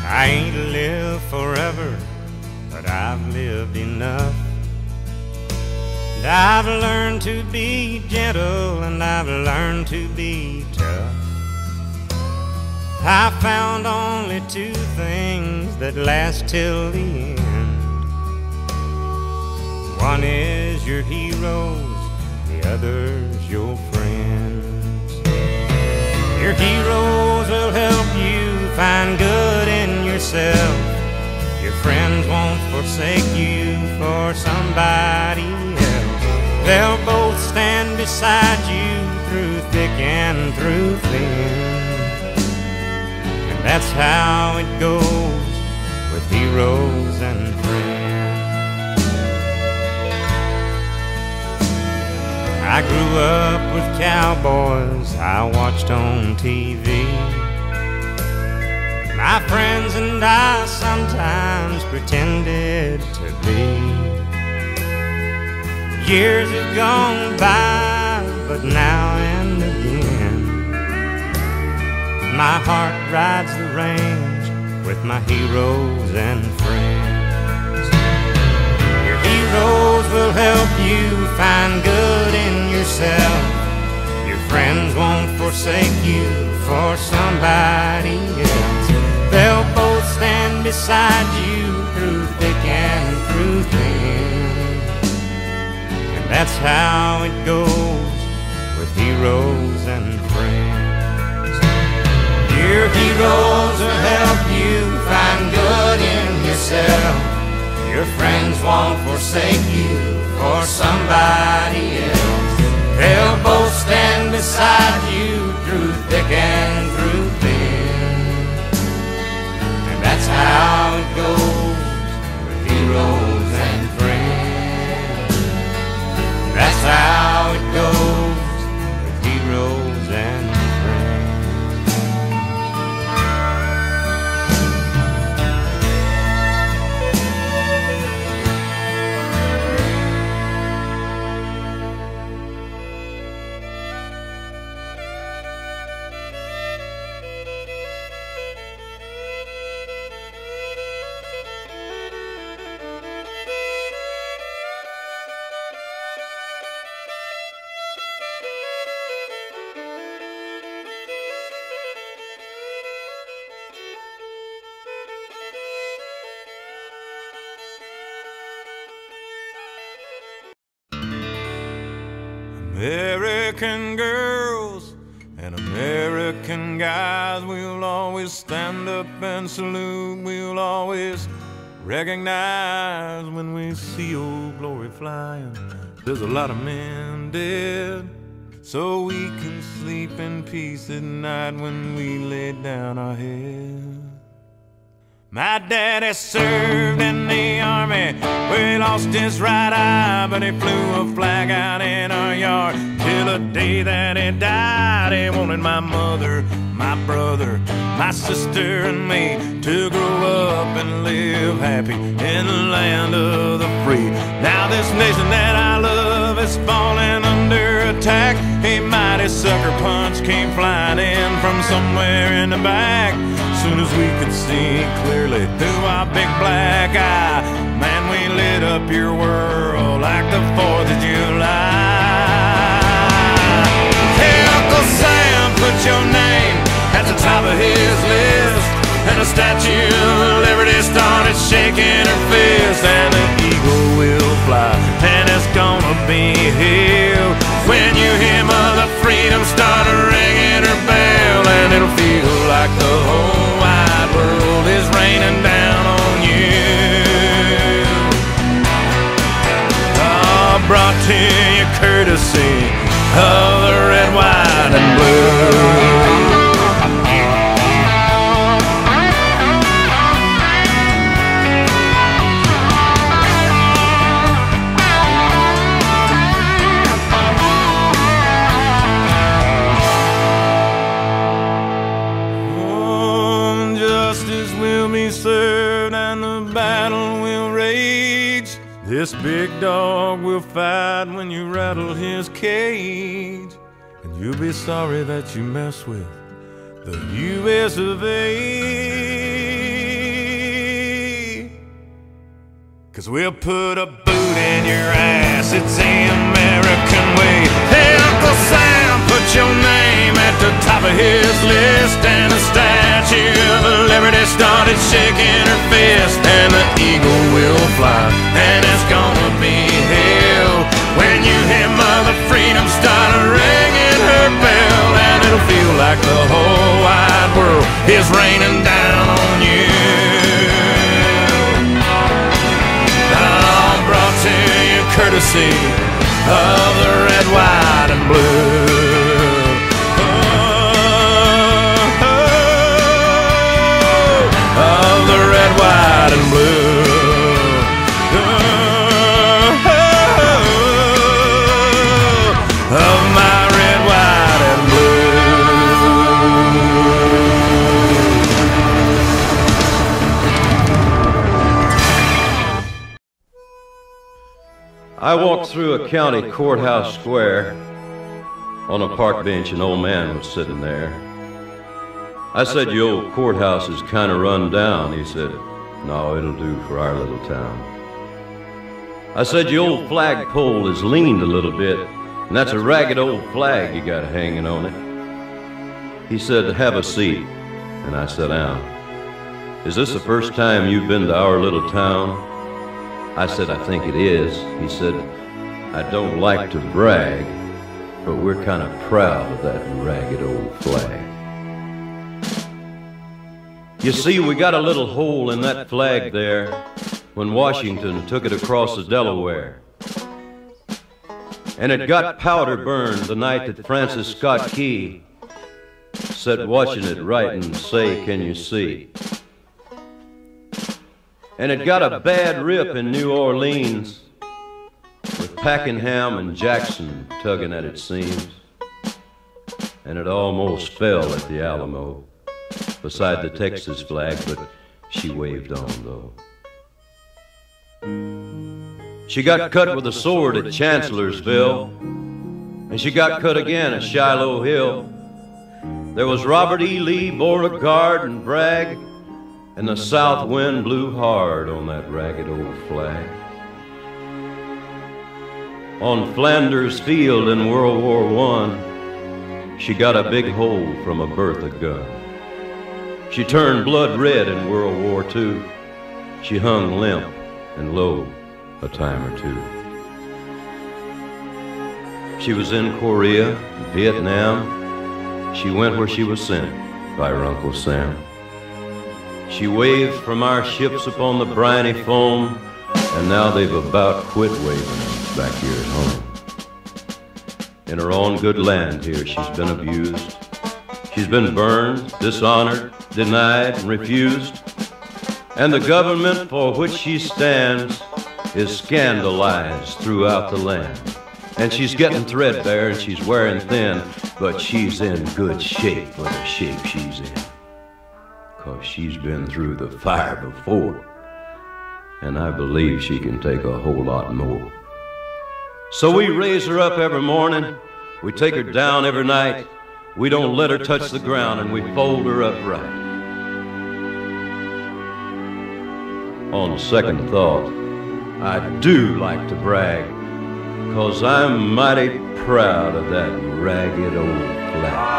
I ain't lived forever, but I've lived enough. And I've learned to be gentle, and I've learned to be tough. I found only two things that last till the end. One is your heroes, the other's your friends. Your heroes will help you find good in yourself. Your friends won't forsake you for somebody else. They'll both stand beside you through thick and through thin. And that's how it goes with heroes and friends. I grew up with cowboys I watched on TV. My friends and I sometimes pretended to be. Years have gone by, but now and again my heart rides the range with my heroes and friends. Your heroes will help you find good in yourself. Your friends won't forsake you for somebody else. They'll both stand beside you through thick and through thin. And that's how it goes with heroes and friends. Your heroes will help you find good in yourself. Your friends won't forsake you for somebody else. They'll both stand beside you through thick and through thin. That's how it goes with heroes and friends. That's how it goes with heroes and friends. American girls and American guys, we'll always stand up and salute. We'll always recognize when we see Old Glory flying. There's a lot of men dead, so we can sleep in peace at night when we lay down our head. My daddy served in the army, where he lost his right eye, but he flew a flag out in our yard till the day that he died. He wanted my mother, my brother, my sister and me to grow up and live happy in the land of the free. Now this nation that I love is falling under attack. A mighty sucker punch came flying in from somewhere in the back. Soon as we could see clearly through our big black eye, man, we lit up your world like the 4th of July. Hey, Uncle Sam, put your name at the top of his list, and the Statue of Liberty started shaking her fist, and the eagle will fly, and it's gonna be here when you hear Mother Freedom start ringing her bell, and it'll feel like the whole wide world is raining down on you. Oh, brought to you courtesy of the red, white, and blue. Served and the battle will rage. This big dog will fight when you rattle his cage, and you'll be sorry that you mess with the U.S. of A. 'Cause we'll put a boot in your ass, it's the American way. Hey, Uncle Sam, put your name at the top of his list, and the Statue of Liberty started shaking her fist, and the eagle will fly, and it's gonna be hell when you hear Mother Freedom start ringing her bell, and it'll feel like the whole wide world is raining down on you. All brought to you courtesy of the red, white, and blue. Of the red, white, and blue. Of my red, white, and I walked through a county courthouse square. On a park bench, an old man was sitting there. I said, "Your old courthouse is kind of run down." He said, "No, it'll do for our little town." I said, "Your old flagpole is leaned a little bit, and that's a ragged old flag you got hanging on it." He said, "Have a seat," and I sat down. "Is this the first time you've been to our little town?" I said, "I think it is." He said, "I don't like to brag, but we're kind of proud of that ragged old flag. You see, we got a little hole in that flag there when Washington took it across the Delaware. And it got powder burned the night that Francis Scott Key sat watching it write and say, 'Can you see?' And it got a bad rip in New Orleans with Pakenham and Jackson tugging at its seams. And it almost fell at the Alamo beside the Texas flag, but she waved on, though. She got cut with a sword at Chancellorsville, and she got cut again at Shiloh Hill. There was Robert E. Lee, Beauregard, and Bragg, and the south wind blew hard on that ragged old flag. On Flanders Field in World War I, she got a big hole from a Bertha gun. She turned blood red in World War II. She hung limp and low a time or two. She was in Korea, Vietnam. She went where she was sent by her Uncle Sam. She waved from our ships upon the briny foam, and now they've about quit waving back here at home. In her own good land here, she's been abused. She's been burned, dishonored, denied, and refused. And the government for which she stands is scandalized throughout the land. And she's getting threadbare and she's wearing thin, but she's in good shape for the shape she's in. 'Cause she's been through the fire before. And I believe she can take a whole lot more. So we raise her up every morning, we take her down every night, we don't let her touch the ground, and we fold her up right. On second thought, I do like to brag, 'cause I'm mighty proud of that ragged old flag.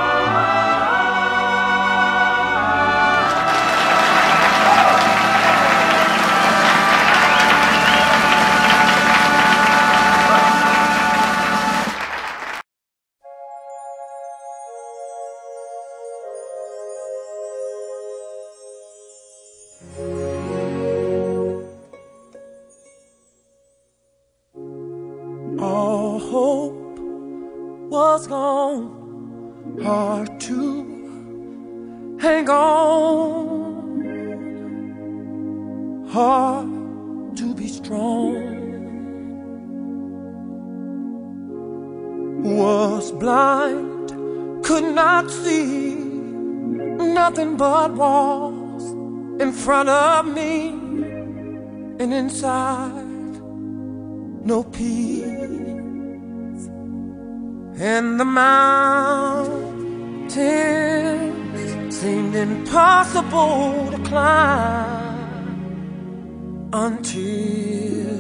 All hope was gone, hard to hang on, hard to be strong. Was blind, could not see nothing but walls in front of me, and inside no peace. And the mountains seemed impossible to climb until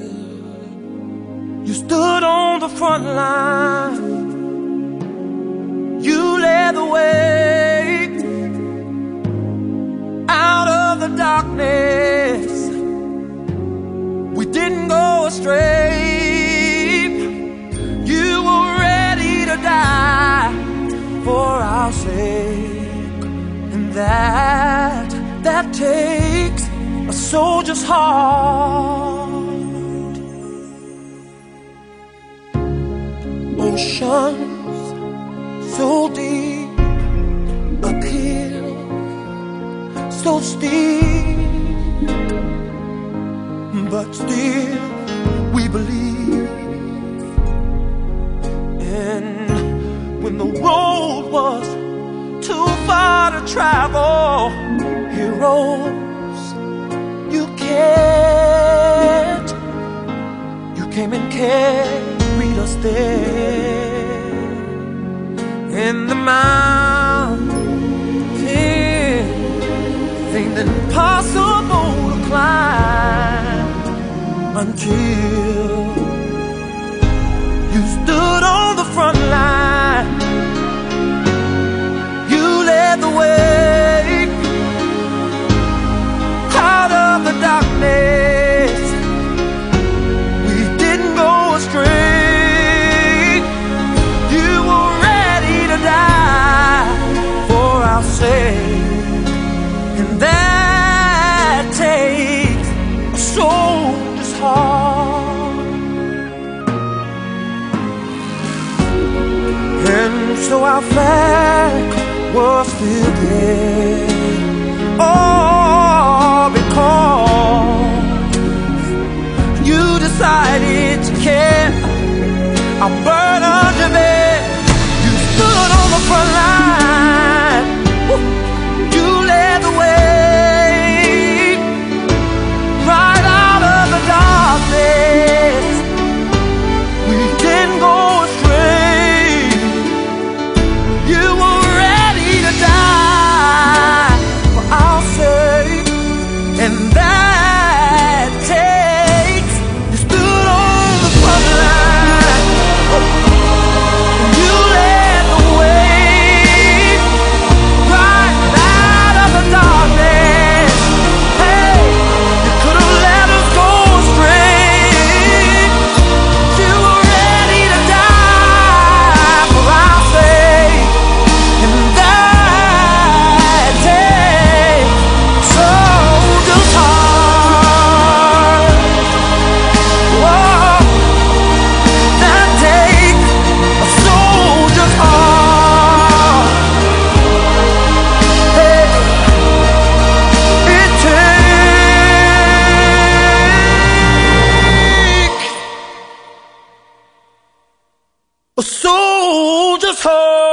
you stood on the front line. You led the way out of the darkness. We didn't go astray. You were ready to die for our sake, and that takes a soldier's heart. Oceans so deep, uphill so steep, but still we believe. And when the road was too far to travel, heroes, you came and carried us there. And the mountain seemed impossible to climb until you stood on the front line. You led the way out of the darkness. We didn't go astray. You were ready to die for our sake, and that takes a soldier's heart. And so our flag was still there, all because you decided to care. I burned under bed. You stood on the front line. Woo. You led the way right out of the darkness. We didn't go astray. You were ready to die for our sake, and that takes. You stood on a soldier's heart.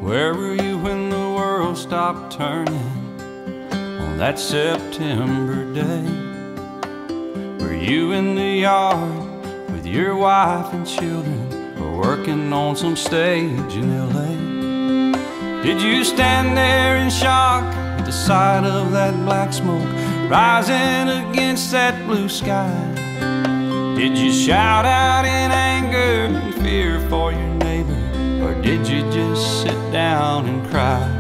Where were you when the world stopped turning on that September day? Were you in the yard with your wife and children, or working on some stage in LA? Did you stand there in shock at the sight of that black smoke rising against that blue sky? Did you shout out in anger and fear for your neighbor, or did you just sit down and cry?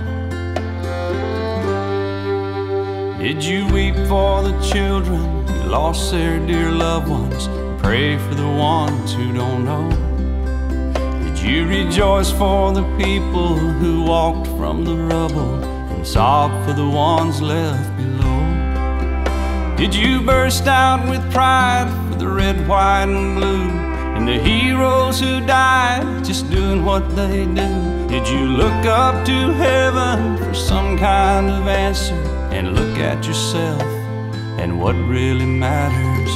Did you weep for the children who lost their dear loved ones, pray for the ones who don't know? Did you rejoice for the people who walked from the rubble and sob for the ones left below? Did you burst out with pride for the red, white, and blue, and the heroes who died just doing what they do? Did you look up to heaven for some kind of answer and look at yourself and what really matters?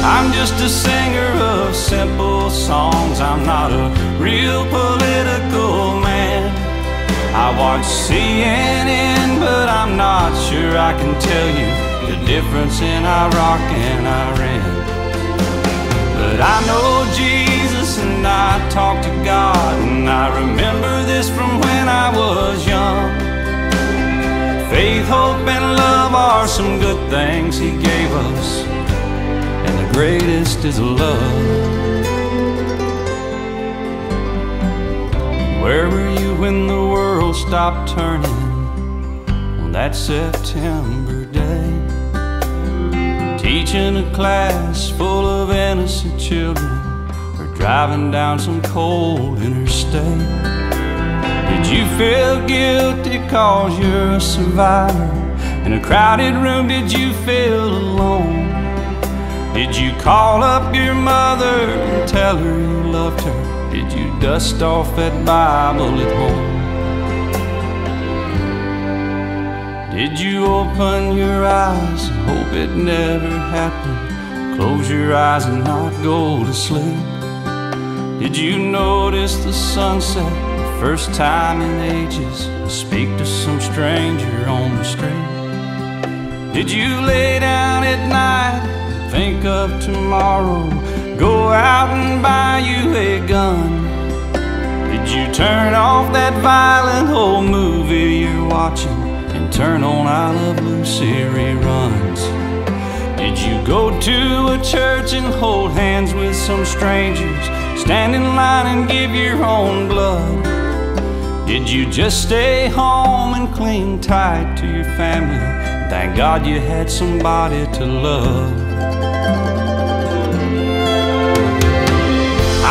I'm just a singer of simple songs. I'm not a real political man. I watch CNN, but I'm not sure I can tell you the difference in Iraq and Iran. But I know Jesus and I talk to God, and I remember this from when I was young. Faith, hope, and love are some good things He gave us, and the greatest is love. Where were you when the world stopped turning on that September day? Teaching a class full of innocent children, or driving down some cold interstate? Did you feel guilty cause you're a survivor? In a crowded room, did you feel alone? Did you call up your mother and tell her you loved her? Did you dust off that Bible at home? Did you open your eyes and hope it never happened? Close your eyes and not go to sleep? Did you notice the sunset the first time in ages and speak to some stranger on the street? Did you lay down at night and think of tomorrow? Go out and buy you a gun? Did you turn off that violent old movie you're watching and turn on I Love Lucy reruns? Did you go to a church and hold hands with some strangers, stand in line and give your own blood? Did you just stay home and cling tight to your family? Thank God you had somebody to love.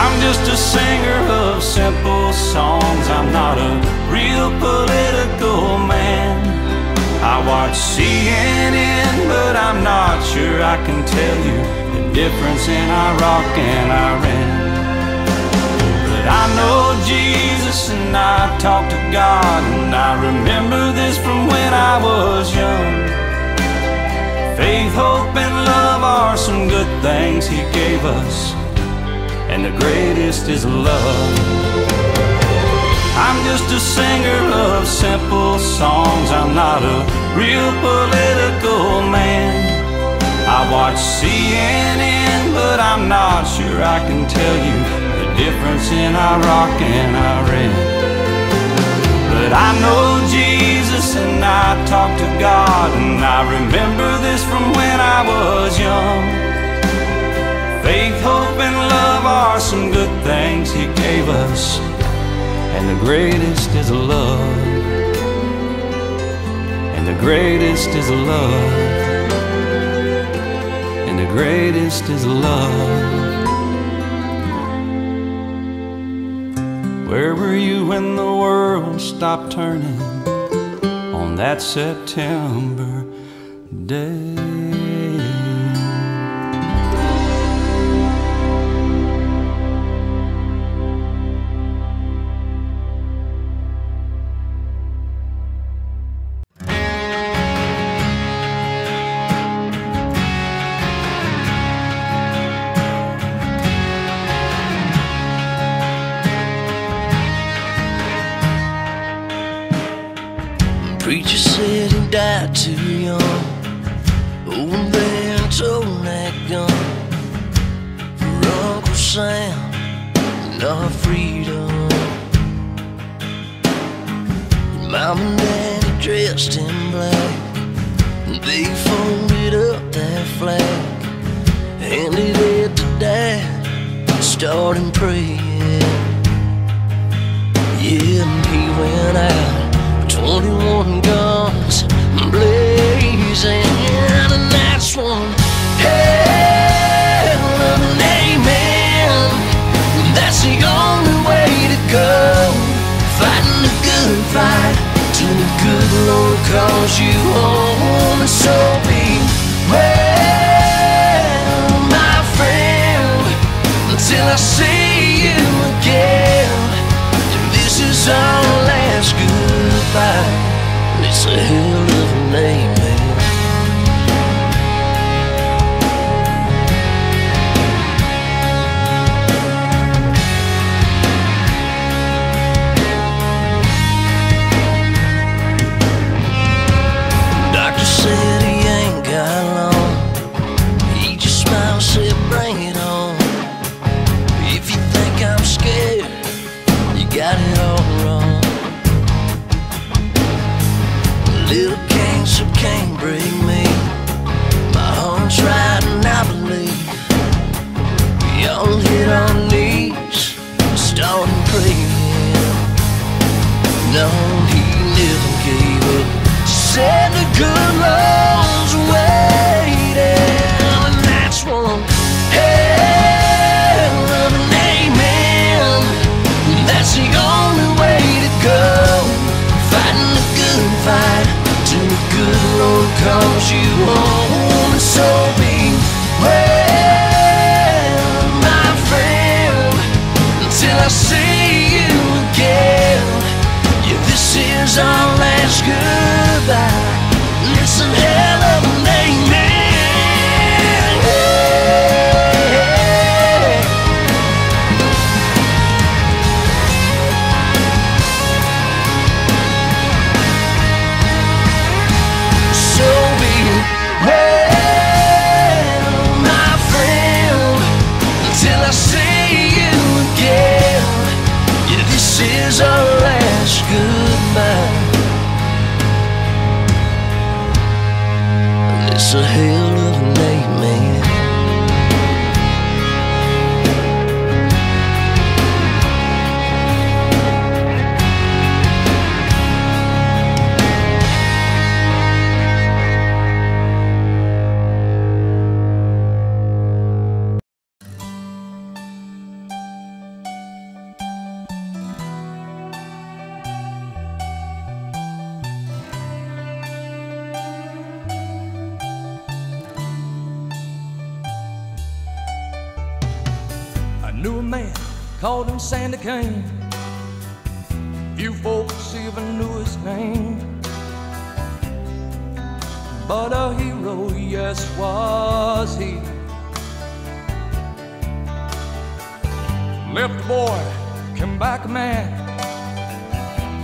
I'm just a singer of simple songs. I'm not a real political man. I watch CNN, but I'm not sure I can tell you the difference in Iraq and Iran. But I know Jesus and I talk to God, and I remember this from when I was young. Faith, hope, and love are some good things He gave us, and the greatest is love. I'm just a singer of simple songs. I'm not a real political man. I watch CNN, but I'm not sure I can tell you the difference in Iraq and Iran. But I know Jesus and I talk to God, and I remember this from when I was young. Faith, hope, and love are some good things He gave us, and the greatest is love. And the greatest is love. And the greatest is love. Where were you when the world stopped turning on that September day? Preacher said he died too young. sound and our freedom. Mom and Daddy dressed in black, and they folded up that flag, handed it to Dad, started praying. Yeah, and he went out with 21 guns blazing, and that's one hell of an amen. That's the only way to go, fighting the good fight till the good Lord calls you home. And so be well, my friend, until I see you again. If this is our last goodbye, it's a hell of an amen. Said he ain't got long. He just smiled, said bring it on. If you think I'm scared, you got it all wrong. Little king, so can't break me. My heart's riding, I believe. We all hit our knees, starting praying. No, he never gave up. Said the good Lord's waiting, and that's one hell of an amen. That's the only way to go, fighting the good fight till the good Lord calls you home. And so be well, my friend, until I see you again. Yeah, this is our last goodbye. It's a hell of an amen. So be well, my friend, until I see you again. Yeah, this is our last goodbye. It's a hell of an amen. Knew a man, called him Sandy Kane. Few folks even knew his name, but a hero, yes, was he. Left a boy, came back a man.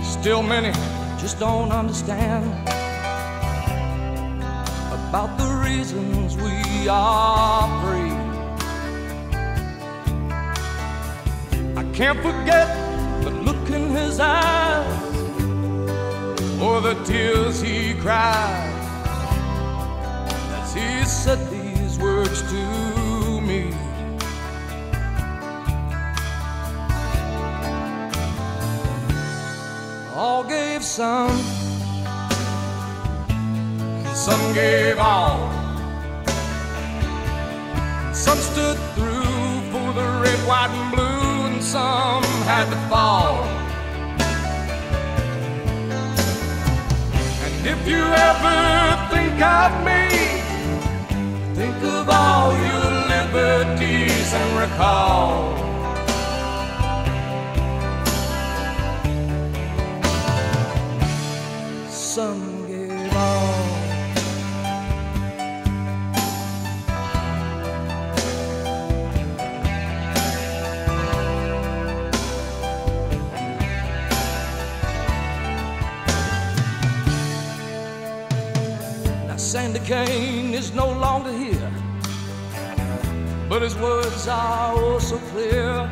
Still many just don't understand about the reasons we are free. I can't forget the look in his eyes, or the tears he cried as he said these words to me. All gave some, some gave all. Some stood through for the red, white, and blue, and some had to fall. And if you ever think of me, think of all your liberties and recall some gave all. Sandy Kane is no longer here, but his words are oh so clear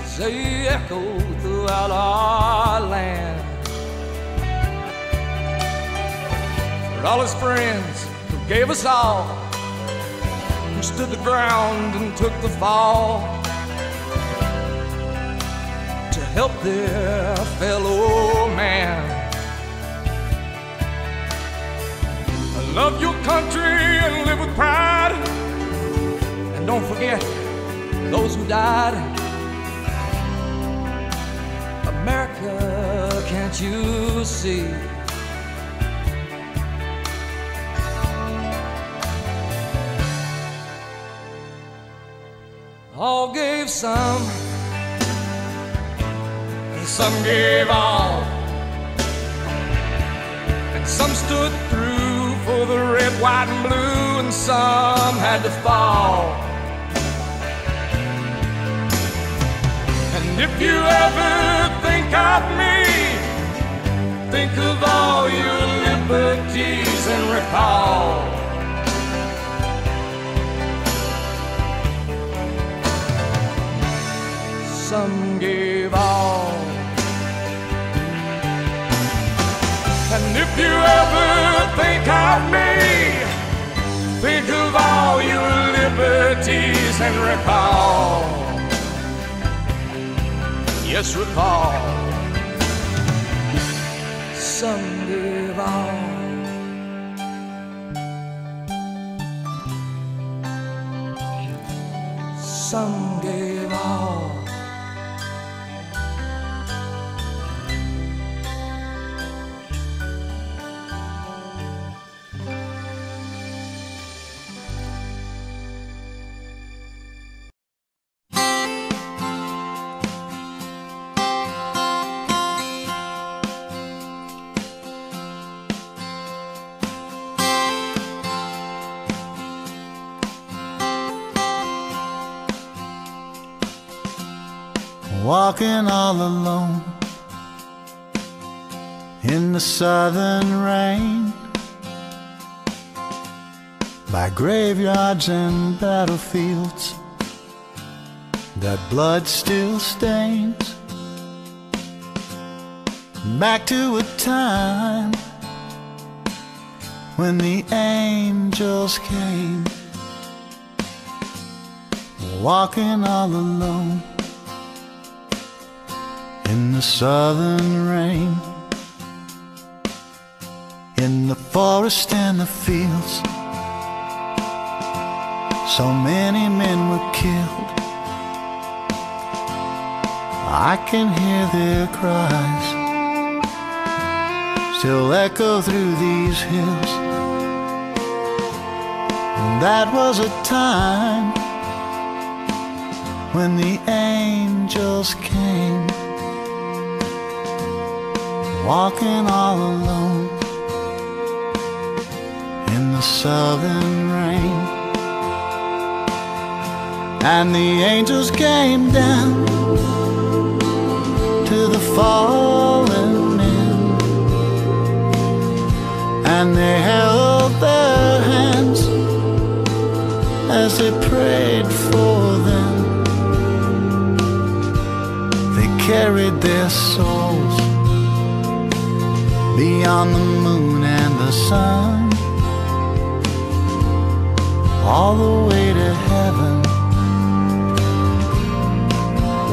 as they echo throughout our land. For all his friends who gave us all, who stood the ground and took the fall to help their fellow man. Love your country and live with pride, and don't forget those who died. America, can't you see? All gave some, and some gave all, and some stood through for the red, white, and blue, and some had to fall. And if you ever think of me, think of all your liberties and recall some gave all. And if you ever think of me, think of all your liberties and recall. Yes, recall. Some gave all. Some gave all. Walking all alone in the southern rain, by graveyards and battlefields that blood still stains, back to a time when the angels came. Walking all alone in the southern rain, in the forest and the fields, so many men were killed. I can hear their cries still echo through these hills. And that was a time when the angels came. Walking all alone in the southern rain, and the angels came down to the fallen men, and they held their hands as they prayed for them. They carried their souls beyond the moon and the sun, all the way to heaven,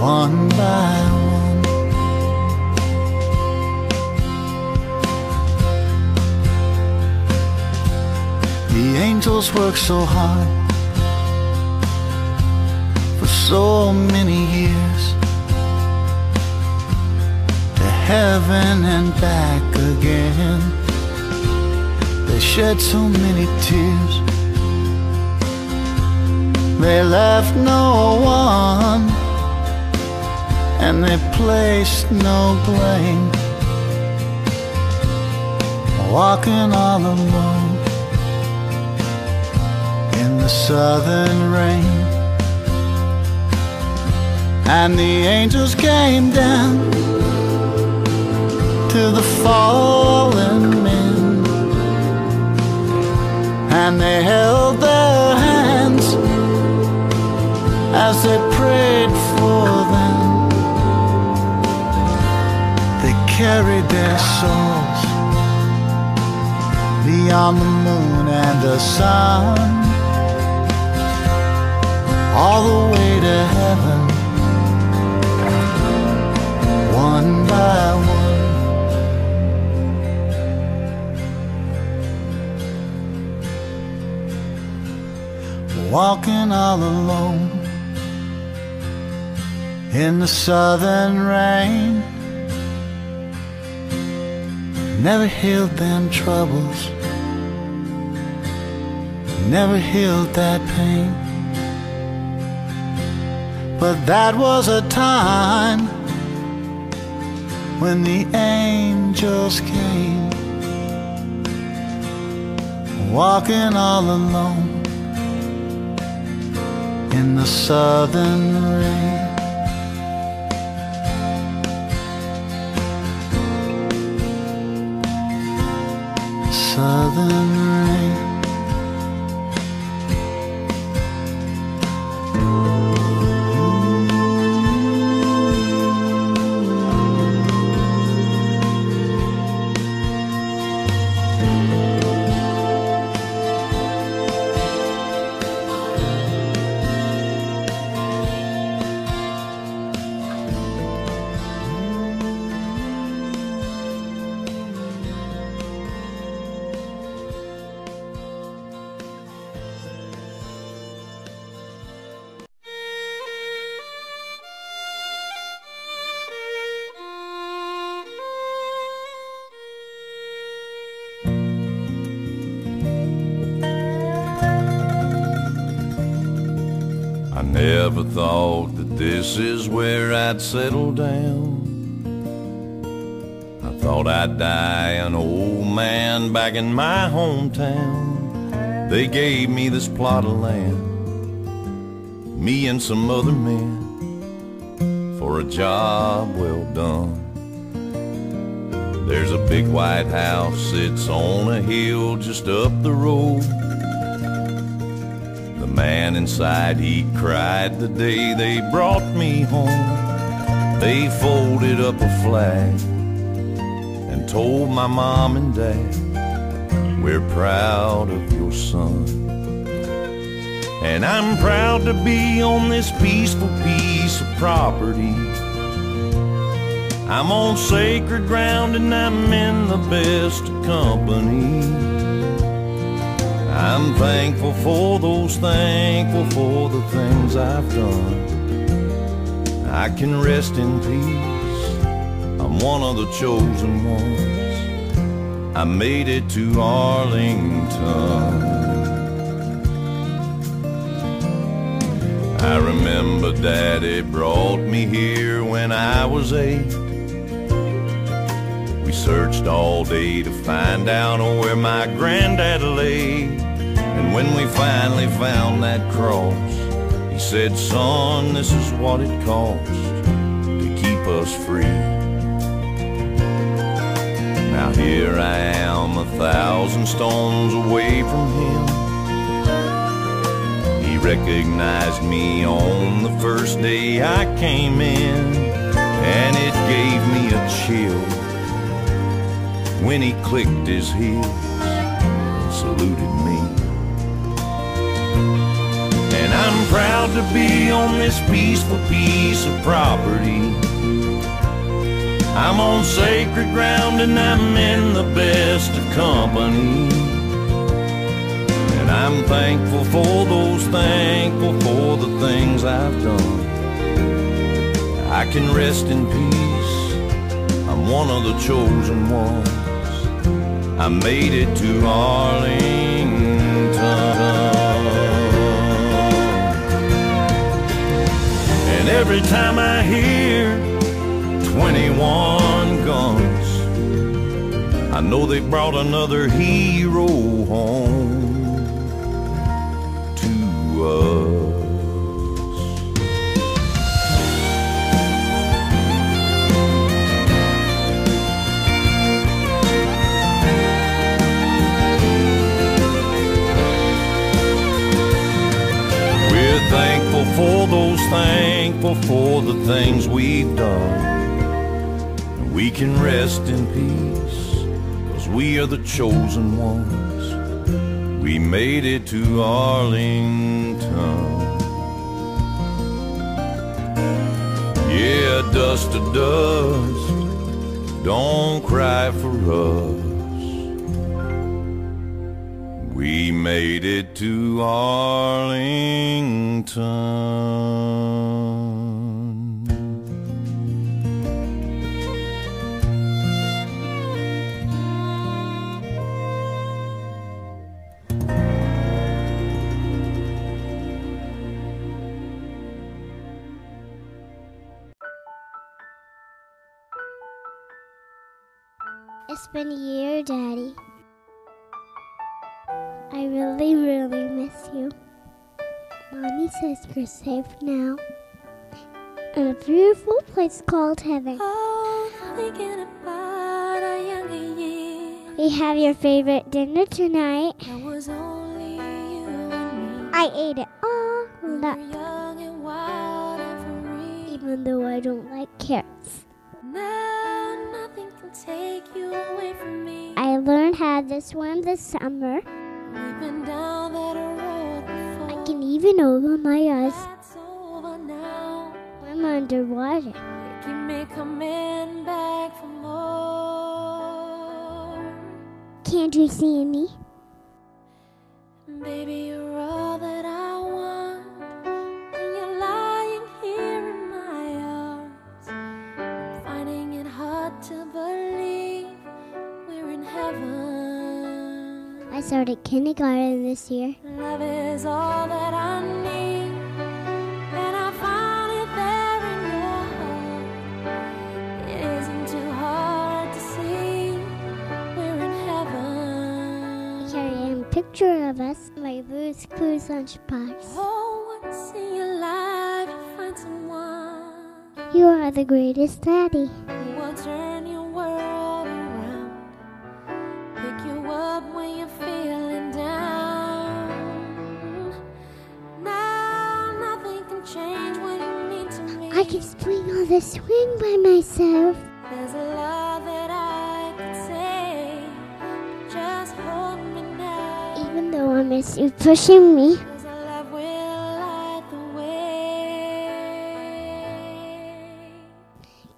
one by one. The angels worked so hard for so many years, heaven and back again. They shed so many tears, they left no one, and they placed no blame. Walking all alone in the southern rain, and the angels came down to the fallen men, and they held their hands buried their souls beyond the moon and the sun, all the way to heaven, one by one. Walking all alone in the southern rain, never healed them troubles, never healed that pain. But that was a time when the angels came, walking all alone in the southern rain. Southern rain. Never thought that this is where I'd settle down. I thought I'd die an old man back in my hometown. They gave me this plot of land, me and some other men, for a job well done. There's a big white house, it's on a hill just up the road. The man inside, he cried the day they brought me home. They folded up a flag and told my mom and dad, we're proud of your son. And I'm proud to be on this peaceful piece of property. I'm on sacred ground and I'm in the best of company. I'm thankful for those, thankful for the things I've done. I can rest in peace, I'm one of the chosen ones. I made it to Arlington. I remember Daddy brought me here when I was 8. We searched all day to find out where my granddad lay. And when we finally found that cross, he said, son, this is what it costs to keep us free. Now here I am 1,000 stones away from him. He recognized me on the first day I came in, and it gave me a chill when he clicked his heels and saluted me. And I'm proud to be on this peaceful piece of property. I'm on sacred ground and I'm in the best of company. And I'm thankful for those, thankful for the things I've done. I can rest in peace, I'm one of the chosen ones. I made it to Arlington. And every time I hear 21 guns, I know they brought another hero home to us. We're thankful for those, thankful for the things we've done. we can rest in peace, 'cause we are the chosen ones. We made it to Arlington. Yeah, dust to dust, don't cry for us. We made it to Arlington. It's been a year, Daddy. I really, really miss you. Mommy says you're safe now in a beautiful place called heaven. Oh, thinking about our younger years. We have your favorite dinner tonight. That was only you and me. I ate it all up, Young and wild and free. even though I don't like carrots. Now nothing can take you away from me. I learned how to swim this summer. We've been down that road before. I can even open my eyes. That's over now. Swim underwater. You keep me coming back for more. Can't you see me? Baby, you're all that I want. And you're lying here in my arms. I'm finding it hard to believe we're in heaven. I started kindergarten this year. Love is all that I need, and I found it there in your heart. It isn't too hard to see we're in heaven. Carrying a picture of us, my Blue's Clues lunchbox. Oh, once in your life you find someone You are the greatest, Daddy. who will turn your world around, pick you up when you're feeling down. Now nothing can change what you mean to me. I can swing on the swing by myself. There's a lot that I could say, just hold me now. Even though I miss you pushing me. 'Cause our love will light the way.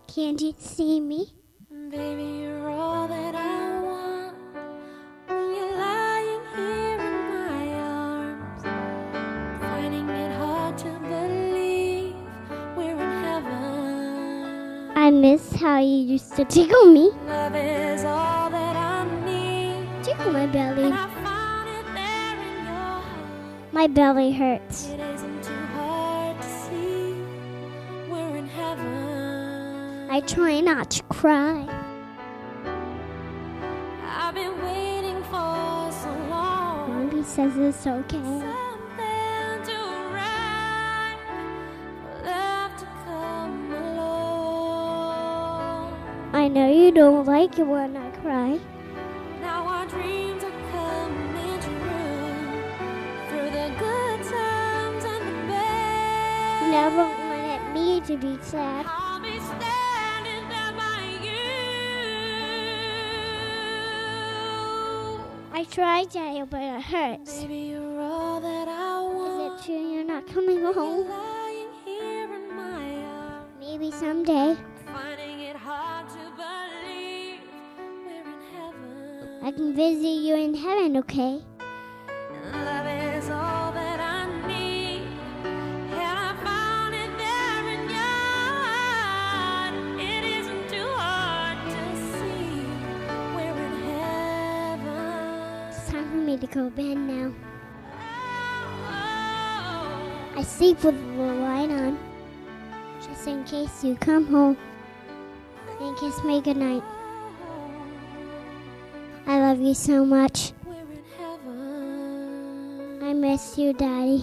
Can't you see me? Baby, you're all that I want. When you're lying here in my arms, finding it hard to believe we're in heaven. I miss how you used to tickle me. Love is all that I need. Tickle my belly. And I found it there in your heart. My belly hurts. It isn't too hard to see we're in heaven. I try not to cry. I've been waiting for so long. Mommy says it's okay. Something to write, for love to come along. I know you don't like it when I cry. Now our dreams are coming true, through the good times and the bad. Never wanted me to be sad. I'll be standing there by you. I tried, Daddy, but it hurts. Baby, you're all that I want. Is it true you're not coming home? Lying here in my arms, Maybe someday. finding it hard to believe we're in heaven. I can visit you in heaven, okay? Love is all that I need, and I found it there in your heart. It isn't too hard to see we're in heaven. It's time for me to go to bed now. I sleep with the light on, just in case you come home and kiss me goodnight. I love you so much. We're in heaven. I miss you, Daddy.